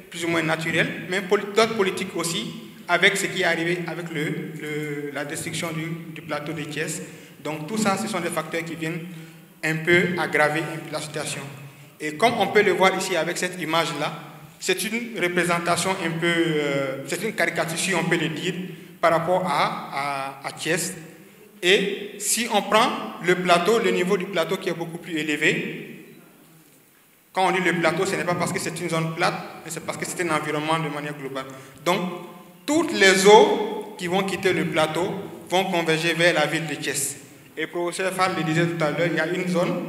plus ou moins naturels, mais d'autres politiques aussi, avec ce qui est arrivé avec la destruction du plateau de Thiès. Donc tout ça, ce sont des facteurs qui viennent un peu aggraver la situation. Et comme on peut le voir ici avec cette image-là, c'est une représentation un peu, c'est une caricature, si on peut le dire, par rapport à Thiès. Et si on prend le plateau, le niveau du plateau qui est beaucoup plus élevé, quand on dit le plateau, ce n'est pas parce que c'est une zone plate, mais c'est parce que c'est un environnement de manière globale. Donc, toutes les eaux qui vont quitter le plateau vont converger vers la ville de Thiès. Et le professeur Fall le disait tout à l'heure, il y a une zone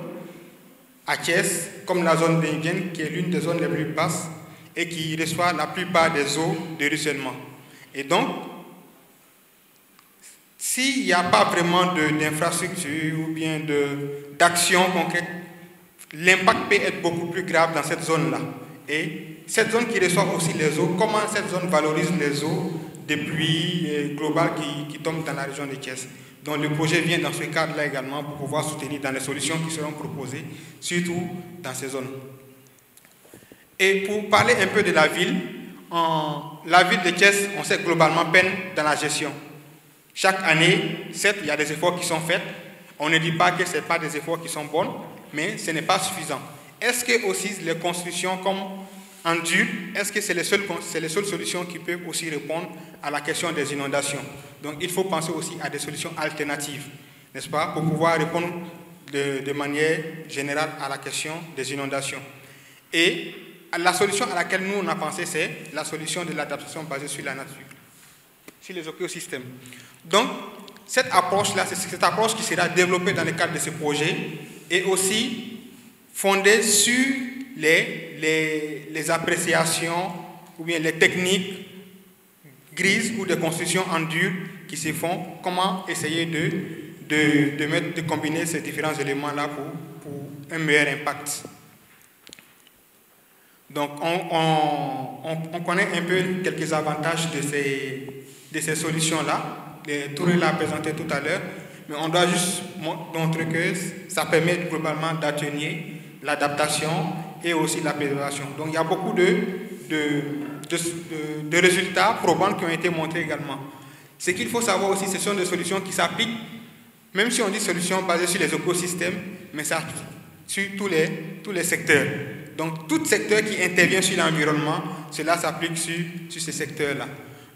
à Thiès, comme la zone d'indienne, qui est l'une des zones les plus basses et qui reçoit la plupart des eaux de ruissellement. Et donc, s'il n'y a pas vraiment d'infrastructure ou bien d'action concrète, l'impact peut être beaucoup plus grave dans cette zone-là. Et cette zone qui reçoit aussi les eaux, comment cette zone valorise les eaux des pluies globales qui tombent dans la région de Thiès. Donc le projet vient dans ce cadre-là également pour pouvoir soutenir dans les solutions qui seront proposées, surtout dans ces zones. Et pour parler un peu de la ville de Thiès, on sait globalement peine dans la gestion. Chaque année, certes, il y a des efforts qui sont faits, On ne dit pas que ce n'est pas des efforts qui sont bons, mais ce n'est pas suffisant. Est-ce que aussi les constructions comme en dur, est-ce que c'est les seules solutions qui peuvent aussi répondre à la question des inondations? Donc il faut penser aussi à des solutions alternatives, n'est-ce pas, pour pouvoir répondre de manière générale à la question des inondations. Et la solution à laquelle nous on a pensé, c'est la solution de l'adaptation basée sur la nature, sur les écosystèmes. Donc, cette approche-là, c'est cette approche qui sera développée dans le cadre de ce projet et aussi fondée sur les appréciations ou bien les techniques grises ou de construction en dur qui se font, comment essayer de combiner ces différents éléments-là pour un meilleur impact. Donc, on connaît un peu quelques avantages de ces solutions-là. Touré l'a présenté tout à l'heure, mais on doit juste montrer que ça permet globalement d'atténuer l'adaptation et aussi la préservation. Donc, il y a beaucoup de résultats probants qui ont été montrés également. Ce qu'il faut savoir aussi, ce sont des solutions qui s'appliquent, même si on dit solutions basées sur les écosystèmes, mais ça sur tous les secteurs. Donc, tout secteur qui intervient sur l'environnement, cela s'applique sur ces secteurs-là.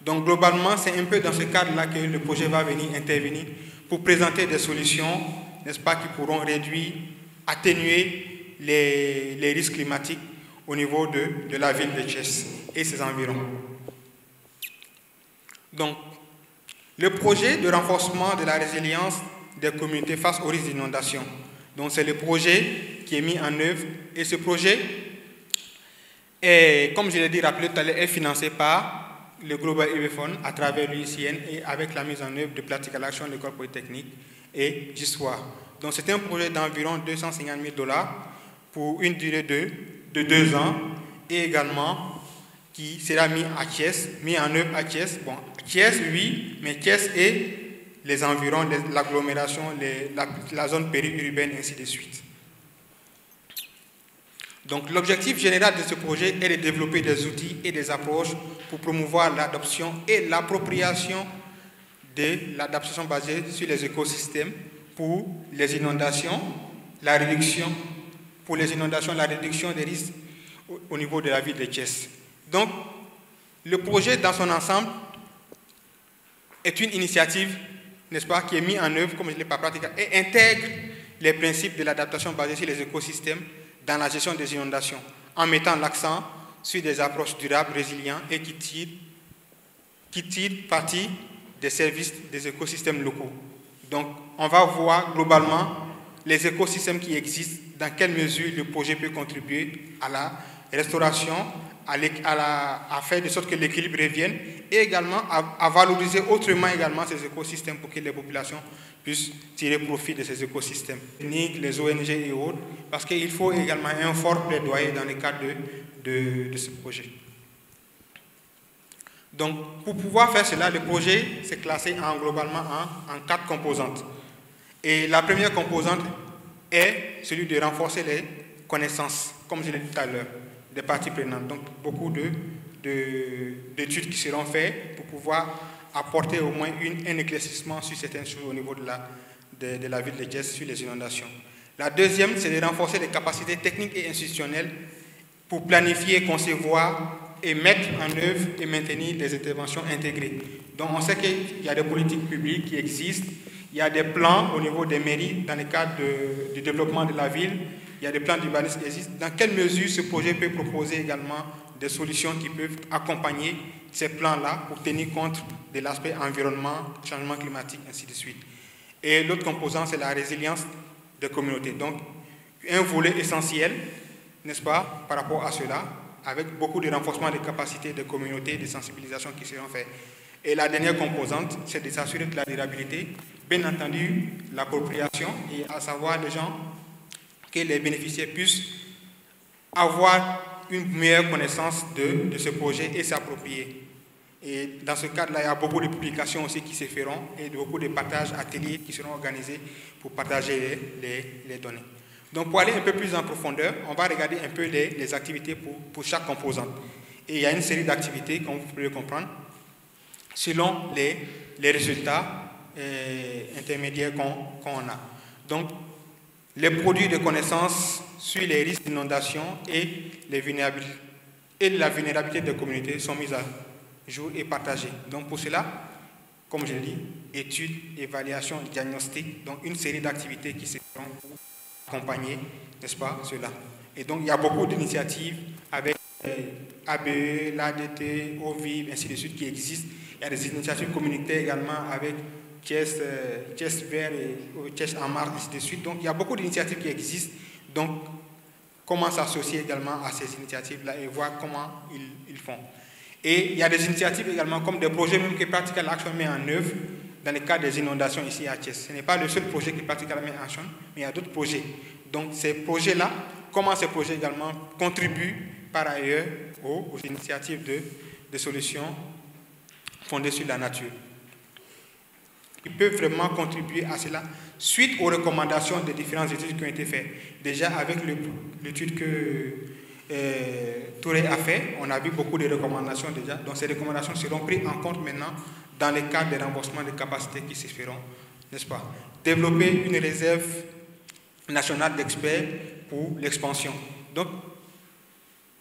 Donc, globalement, c'est un peu dans ce cadre-là que le projet va venir intervenir pour présenter des solutions, n'est-ce pas, qui pourront réduire, atténuer les risques climatiques au niveau de la ville de Thiès et ses environs. Donc, le projet de renforcement de la résilience des communautés face aux risques d'inondation. Donc, c'est le projet qui est mis en œuvre et ce projet est, comme je l'ai dit, rappelé tout à l'heure, est financé par le Global EV Fund à travers l'UICN et avec la mise en œuvre de Practical Action de l'École Polytechnique et GISWA. Donc, c'est un projet d'environ 250 000 $ pour une durée de 2 ans et également qui sera mis en œuvre à Thiès. Bon, Thiès, oui, mais Thiès et les environs, l'agglomération, la zone périurbaine, ainsi de suite. Donc, l'objectif général de ce projet est de développer des outils et des approches pour promouvoir l'adoption et l'appropriation de l'adaptation basée sur les écosystèmes pour les inondations, la réduction des risques au niveau de la ville de Thiès. Donc, le projet dans son ensemble est une initiative, n'est-ce pas, qui est mise en œuvre, comme je l'ai pas pratiqué, et intègre les principes de l'adaptation basée sur les écosystèmes dans la gestion des inondations, en mettant l'accent sur des approches durables, résilientes et qui tirent parti des services des écosystèmes locaux. Donc, on va voir globalement les écosystèmes qui existent, dans quelle mesure le projet peut contribuer à la restauration, à faire de sorte que l'équilibre revienne, et également à valoriser autrement également ces écosystèmes pour que les populations puissent tirer profit de ces écosystèmes. Les ONG et autres, parce qu'il faut également un fort plaidoyer dans le cadre de ce projet. Donc, pour pouvoir faire cela, le projet s'est classé globalement en 4 composantes. Et la première composante est celui de renforcer les connaissances, comme je l'ai dit tout à l'heure, des parties prenantes. Donc, beaucoup d'études qui seront faites pour pouvoir apporter au moins un éclaircissement sur certaines choses au niveau de la ville de Thiès sur les inondations. La deuxième, c'est de renforcer les capacités techniques et institutionnelles pour planifier, concevoir et mettre en œuvre et maintenir des interventions intégrées. Donc, on sait qu'il y a des politiques publiques qui existent, il y a des plans au niveau des mairies dans le cadre du développement de la ville, il y a des plans d'urbanisme qui existent. Dans quelle mesure ce projet peut proposer également des solutions qui peuvent accompagner ces plans-là pour tenir compte de l'aspect environnement, changement climatique, ainsi de suite. Et l'autre composant, c'est la résilience des communautés. Donc, un volet essentiel, n'est-ce pas, par rapport à cela, avec beaucoup de renforcement des capacités des communautés, de sensibilisation qui seront faites. Et la dernière composante, c'est de s'assurer de la durabilité, bien entendu, l'appropriation, et à savoir les gens, que les bénéficiaires puissent avoir une meilleure connaissance de ce projet et s'approprier. Et dans ce cadre-là, il y a beaucoup de publications aussi qui se feront et beaucoup de partages ateliers qui seront organisés pour partager les données. Donc, pour aller un peu plus en profondeur, on va regarder un peu les activités pour chaque composante. Et il y a une série d'activités, comme vous pouvez le comprendre, selon les résultats intermédiaires qu'on a. Donc, les produits de connaissances sur les risques d'inondation et la vulnérabilité des communautés sont mis à jour et partagés. Donc, pour cela, comme je l'ai dit, études, évaluation, diagnostic, donc une série d'activités qui se feront pour accompagner, n'est-ce pas, cela. Et donc, il y a beaucoup d'initiatives avec ABE, l'ADT, OVIV, ainsi de suite, qui existent. Il y a des initiatives communautaires également avec Thiès Vert et Thiès en marche, ainsi de suite. Donc, il y a beaucoup d'initiatives qui existent. Donc, comment s'associer également à ces initiatives-là et voir comment ils font. Et il y a des initiatives également, comme des projets même que Practical Action met en œuvre dans le cadre des inondations ici à Thiès. Ce n'est pas le seul projet que Practical met en action, mais il y a d'autres projets. Donc, ces projets-là, comment ces projets également contribuent par ailleurs aux initiatives de solutions fondées sur la nature. Ils peuvent vraiment contribuer à cela suite aux recommandations des différentes études qui ont été faites. Déjà, avec l'étude que Touré a fait, on a vu beaucoup de recommandations déjà. Donc, ces recommandations seront prises en compte maintenant dans le cadre des remboursements de capacités qui se feront, n'est-ce pas? Développer une réserve nationale d'experts pour l'expansion. Donc,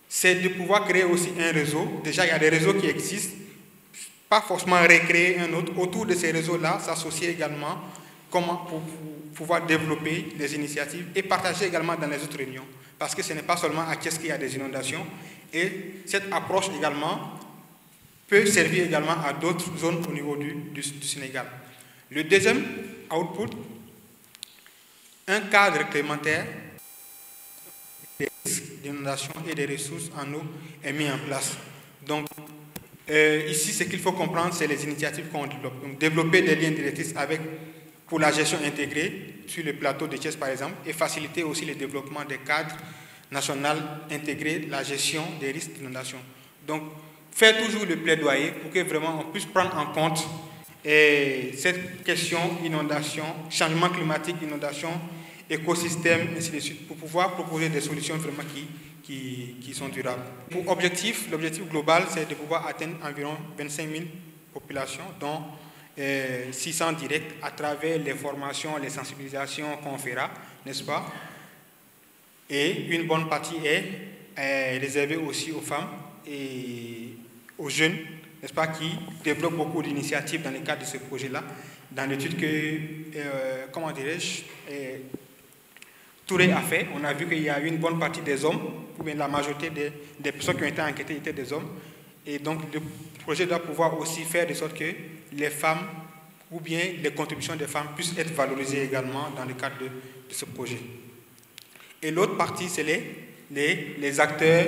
c'est de pouvoir créer aussi un réseau. Déjà, il y a des réseaux qui existent. Pas forcément recréer un autre. Autour de ces réseaux-là, s'associer également comment pour pouvoir développer des initiatives et partager également dans les autres réunions. Parce que ce n'est pas seulement à Thiès qu'il y a des inondations. Et cette approche également peut servir également à d'autres zones au niveau du Sénégal. Le deuxième output, un cadre réglementaire des risques d'inondation et des ressources en eau est mis en place. Donc, ici, ce qu'il faut comprendre, c'est les initiatives qu'on développe. Donc, développer des liens directrices pour la gestion intégrée sur le plateau de Thiès, par exemple, et faciliter aussi le développement des cadres nationaux intégrés, la gestion des risques d'inondation. Donc, faire toujours le plaidoyer pour que vraiment on puisse prendre en compte cette question inondation, changement climatique, inondation, écosystème, ainsi de suite, pour pouvoir proposer des solutions vraiment qui sont durables. Pour l'objectif global, c'est de pouvoir atteindre environ 25 000 populations, dont 600 directs à travers les formations, les sensibilisations qu'on fera, n'est-ce pas? Et une bonne partie est réservée aussi aux femmes et aux jeunes, n'est-ce pas, qui développent beaucoup d'initiatives dans le cadre de ce projet-là. Dans l'étude que, comment dirais-je, Touré a fait, on a vu qu'il y a une bonne partie des hommes, ou bien la majorité des personnes qui ont été enquêtées étaient des hommes. Et donc, le projet doit pouvoir aussi faire de sorte que les femmes, ou bien les contributions des femmes puissent être valorisées également dans le cadre de ce projet. Et l'autre partie, c'est les acteurs,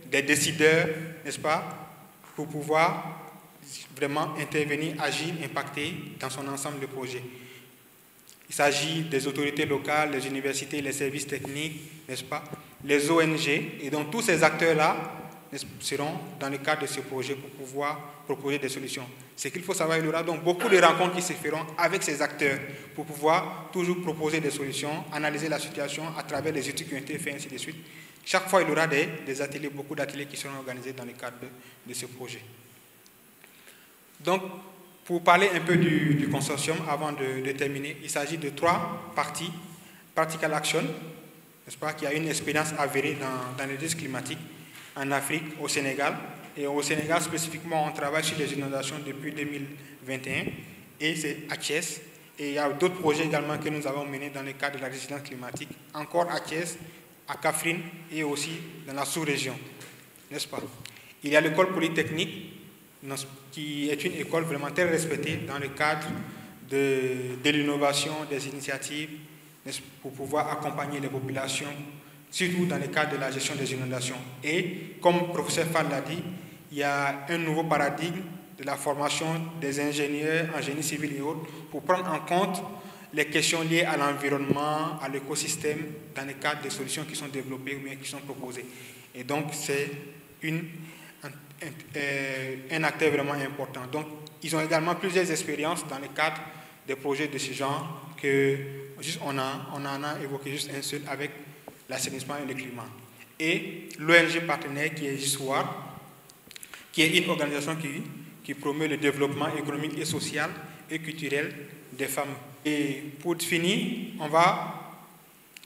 les décideurs, n'est-ce pas, pour pouvoir vraiment intervenir, agir, impacter dans son ensemble de projets. Il s'agit des autorités locales, les universités, les services techniques, n'est-ce pas, les ONG, et donc tous ces acteurs-là seront dans le cadre de ce projet pour pouvoir proposer des solutions. Ce qu'il faut savoir, il y aura donc beaucoup de rencontres qui se feront avec ces acteurs pour pouvoir toujours proposer des solutions, analyser la situation à travers les études qui ont été faites, ainsi de suite. Chaque fois, il y aura des ateliers, beaucoup d'ateliers qui seront organisés dans le cadre de ce projet. Donc, pour parler un peu du consortium, avant de terminer, il s'agit de 3 parties. Practical Action, n'est-ce pas, qui a une expérience avérée dans les risques climatiques en Afrique, au Sénégal. Et au Sénégal, spécifiquement, on travaille sur les inondations depuis 2021. Et c'est à Thiès. Et il y a d'autres projets également que nous avons menés dans le cadre de la résilience climatique, encore à Thiès, à Kaffrine et aussi dans la sous-région, n'est-ce pas? Il y a l'école polytechnique, qui est une école vraiment très respectée dans le cadre de l'innovation, des initiatives, pour pouvoir accompagner les populations, surtout dans le cadre de la gestion des inondations. Et comme le professeur Fall l'a dit, il y a un nouveau paradigme de la formation des ingénieurs en génie civil et autres pour prendre en compte les questions liées à l'environnement, à l'écosystème, dans le cadre des solutions qui sont développées ou bien qui sont proposées. Et donc, c'est un acteur vraiment important. Donc, ils ont également plusieurs expériences dans le cadre des projets de ce genre que juste on en a évoqué juste un seul avec l'assainissement et le climat. Et l'ONG partenaire qui est JSOAR, qui est une organisation qui promeut le développement économique et social et culturel des femmes Et pour finir, on va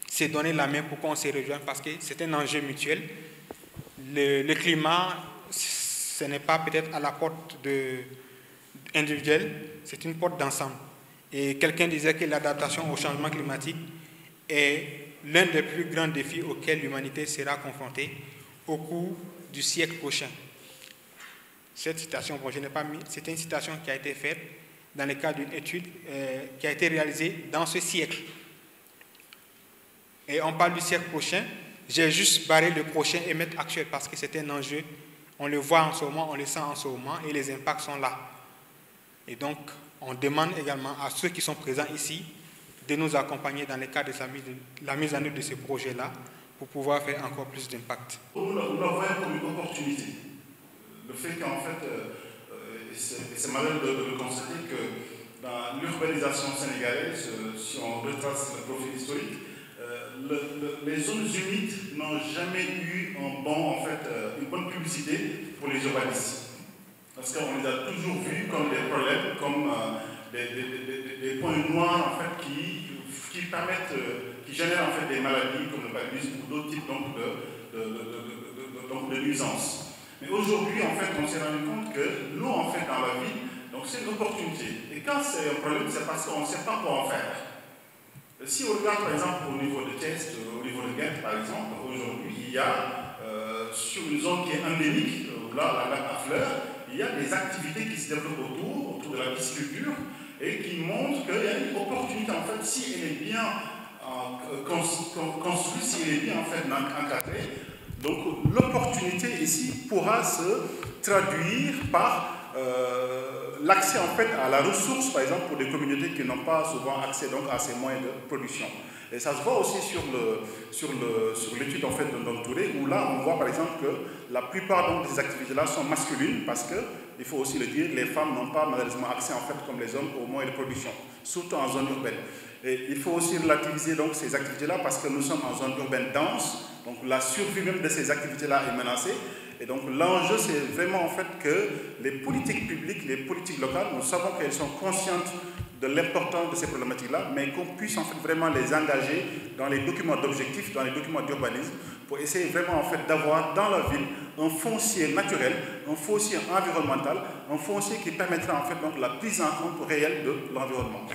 se donner la main pour qu'on se rejoigne parce que c'est un enjeu mutuel. Le climat, ce n'est pas peut-être à la porte individuelle, c'est une porte d'ensemble. Et quelqu'un disait que l'adaptation au changement climatique est l'un des plus grands défis auxquels l'humanité sera confrontée au cours du siècle prochain. Cette citation, bon, je n'ai pas mis, c'est une citation qui a été faite dans le cadre d'une étude qui a été réalisée dans ce siècle. Et on parle du siècle prochain. J'ai juste barré le prochain et mettre actuel parce que c'est un enjeu. On le voit en ce moment, on le sent en ce moment et les impacts sont là. Et donc, on demande également à ceux qui sont présents ici de nous accompagner dans le cadre de la mise en œuvre de ce projet-là pour pouvoir faire encore plus d'impact. Nous la voyons comme une opportunité. Le fait qu'en fait, c'est malheureux de le constater que dans l'urbanisation sénégalaise, si on retrace le profil historique, les zones humides n'ont jamais eu une bonne publicité pour les urbanistes. Parce qu'on les a toujours vus comme des problèmes, comme des points noirs en fait, qui permettent, qui génèrent en fait des maladies comme le paludisme ou d'autres types de nuisances. Mais aujourd'hui, en fait, on s'est rendu compte que l'eau, en fait, dans la vie, donc c'est une opportunité. Et quand c'est un problème, c'est parce qu'on ne sait pas quoi en faire. Si on regarde, par exemple, au niveau de Thiès, au niveau de Guingues, par exemple, aujourd'hui, il y a, sur une zone qui est endémique, là, la nappe à fleurs, il y a des activités qui se développent autour de la pisciculture, et qui montrent qu'il y a une opportunité, en fait, si elle est bien construite, si elle est bien, en fait, encadrée. Donc, l'opportunité ici pourra se traduire par l'accès en fait à la ressource, par exemple, pour des communautés qui n'ont pas souvent accès donc, à ces moyens de production. Et ça se voit aussi sur l'étude en fait, de Ndong Touré, où là, on voit par exemple que la plupart donc, de ces activités-là sont masculines, parce que, il faut aussi le dire, les femmes n'ont pas malheureusement accès en fait, comme les hommes aux moyens de production, surtout en zone urbaine. Et il faut aussi relativiser donc, ces activités-là, parce que nous sommes en zone urbaine dense, donc la survie même de ces activités-là est menacée. Et donc l'enjeu, c'est vraiment en fait que les politiques publiques, les politiques locales, nous savons qu'elles sont conscientes de l'importance de ces problématiques-là, mais qu'on puisse en fait vraiment les engager dans les documents d'objectifs, dans les documents d'urbanisme, pour essayer vraiment en fait d'avoir dans la ville un foncier naturel, un foncier environnemental, un foncier qui permettra en fait donc la prise en compte réelle de l'environnement.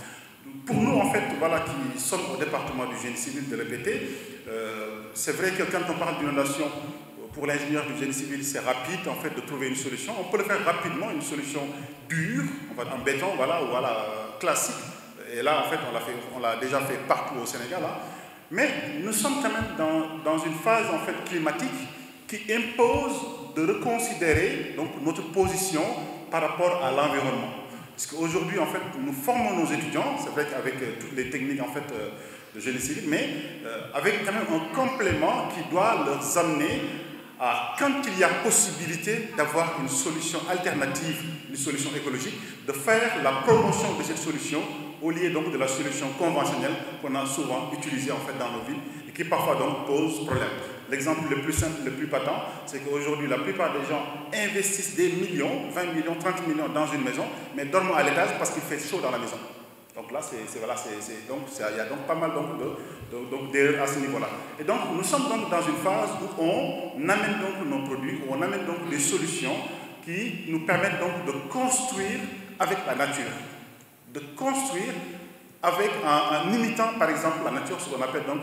Pour nous, en fait, voilà, qui sommes au département du génie civil de répéter, c'est vrai que quand on parle d'inondation, pour l'ingénieur du génie civil, c'est rapide en fait de trouver une solution. On peut le faire rapidement, une solution dure, en béton, voilà, classique. Et là, en fait, on l'a déjà fait partout au Sénégal. Là. Mais nous sommes quand même dans une phase en fait climatique qui impose de reconsidérer donc notre position par rapport à l'environnement. Parce qu'aujourd'hui, en fait, nous formons nos étudiants, c'est vrai qu'avec toutes les techniques en fait de génie civil, mais avec quand même un complément qui doit leur amener à, quand il y a possibilité d'avoir une solution alternative, une solution écologique, de faire la promotion de cette solution au lieu donc de la solution conventionnelle qu'on a souvent utilisée en fait dans nos villes et qui parfois donc pose problème. L'exemple le plus simple, le plus patent, c'est qu'aujourd'hui la plupart des gens investissent des millions, 20 millions, 30 millions dans une maison, mais dorment à l'étage parce qu'il fait chaud dans la maison. Donc là, il y a donc pas mal d'erreurs à ce niveau-là. Et donc, nous sommes donc dans une phase où on amène donc nos produits, où on amène donc des solutions qui nous permettent donc de construire avec la nature. De construire avec, en imitant par exemple la nature, ce qu'on appelle donc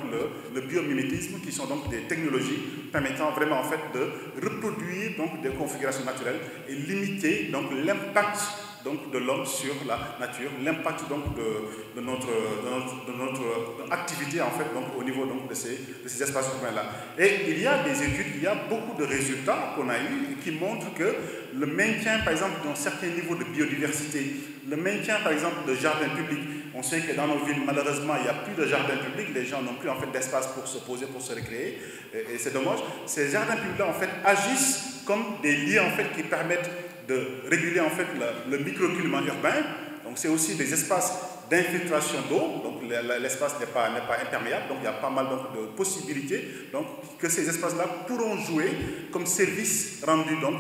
le biomimétisme, qui sont donc des technologies permettant vraiment en fait de reproduire donc des configurations naturelles et limiter donc l'impact donc de l'homme sur la nature, l'impact donc de notre activité en fait donc au niveau donc de ces espaces urbains là. Et il y a des études, il y a beaucoup de résultats qu'on a eu qui montrent que le maintien par exemple dans certains niveaux de biodiversité, le maintien par exemple de jardins publics, on sait que dans nos villes malheureusement il n'y a plus de jardins publics, les gens n'ont plus en fait d'espace pour se poser, pour se récréer, et c'est dommage. Ces jardins publics là en fait agissent comme des lieux en fait qui permettent de réguler en fait le microclimat urbain. Donc c'est aussi des espaces d'infiltration d'eau. Donc l'espace n'est pas imperméable, donc il y a pas mal donc, de possibilités donc, que ces espaces-là pourront jouer comme service rendu donc,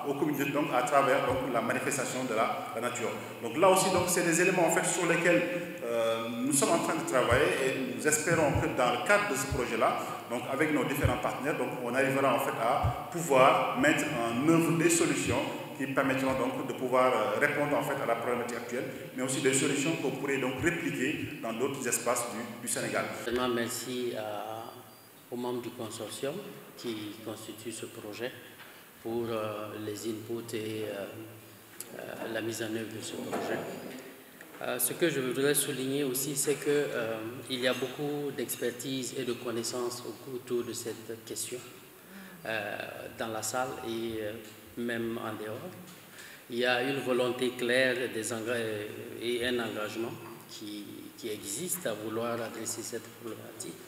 aux communautés donc, à travers donc, la manifestation de la nature. Donc là aussi, c'est des éléments en fait, sur lesquels nous sommes en train de travailler et nous espérons que dans le cadre de ce projet-là, donc avec nos différents partenaires, donc, on arrivera en fait à pouvoir mettre en œuvre des solutions qui permettront donc de pouvoir répondre en fait à la problématique actuelle, mais aussi des solutions qu'on pourrait donc répliquer dans d'autres espaces du Sénégal. Merci aux membres du consortium qui constituent ce projet pour les inputs et la mise en œuvre de ce projet. Ce que je voudrais souligner aussi, c'est qu'il y a beaucoup d'expertise et de connaissances autour de cette question dans la salle et même en dehors. Il y a une volonté claire et un engagement qui existe à vouloir adresser cette problématique.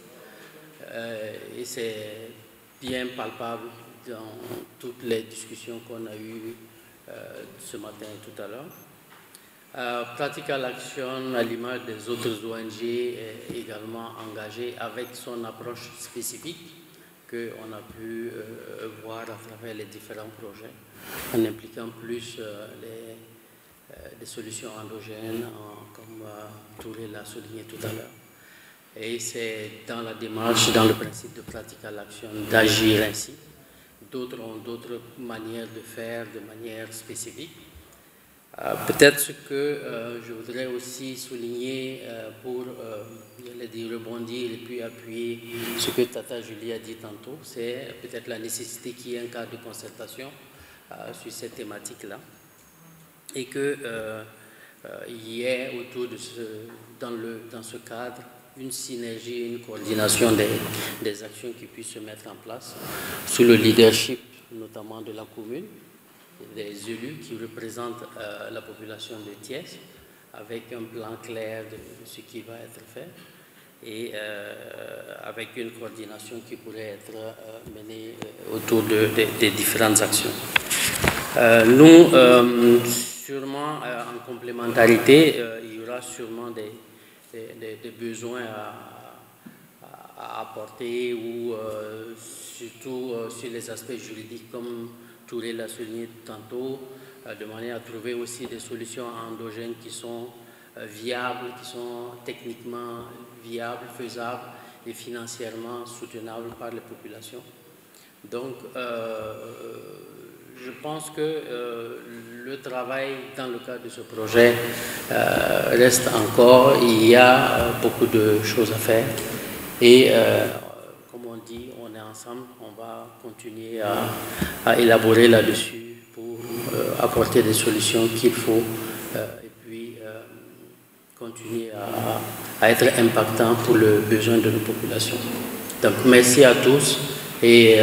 Et c'est bien palpable dans toutes les discussions qu'on a eues ce matin et tout à l'heure. Practical Action, à l'image des autres ONG, est également engagée avec son approche spécifique qu'on a pu voir à travers les différents projets, en impliquant plus des solutions endogènes, comme Touré l'a souligné tout à l'heure. Et c'est dans la démarche, dans le principe de Practical Action, d'agir ainsi. D'autres ont d'autres manières de faire de manière spécifique. Peut-être ce que je voudrais aussi souligner pour rebondir et puis appuyer ce que Tata Julie a dit tantôt, c'est peut-être la nécessité qu'il y ait un cadre de concertation sur cette thématique-là et qu'il y ait autour de dans ce cadre une synergie, une coordination des actions qui puissent se mettre en place sous le leadership notamment de la commune, des élus qui représentent la population de Thiès, avec un plan clair de ce qui va être fait et avec une coordination qui pourrait être menée autour des différentes actions. Nous, sûrement en complémentarité, il y aura sûrement des besoins à apporter ou surtout sur les aspects juridiques comme Touré l'a souligné tantôt, de manière à trouver aussi des solutions endogènes qui sont viables, qui sont techniquement viables, faisables et financièrement soutenables par les populations. Donc, je pense que le travail dans le cadre de ce projet reste encore, il y a beaucoup de choses à faire et comme on dit, on est ensemble, on va continuer à élaborer là-dessus pour apporter des solutions qu'il faut et puis continuer à être impactant pour le besoin de nos populations. Donc merci à tous et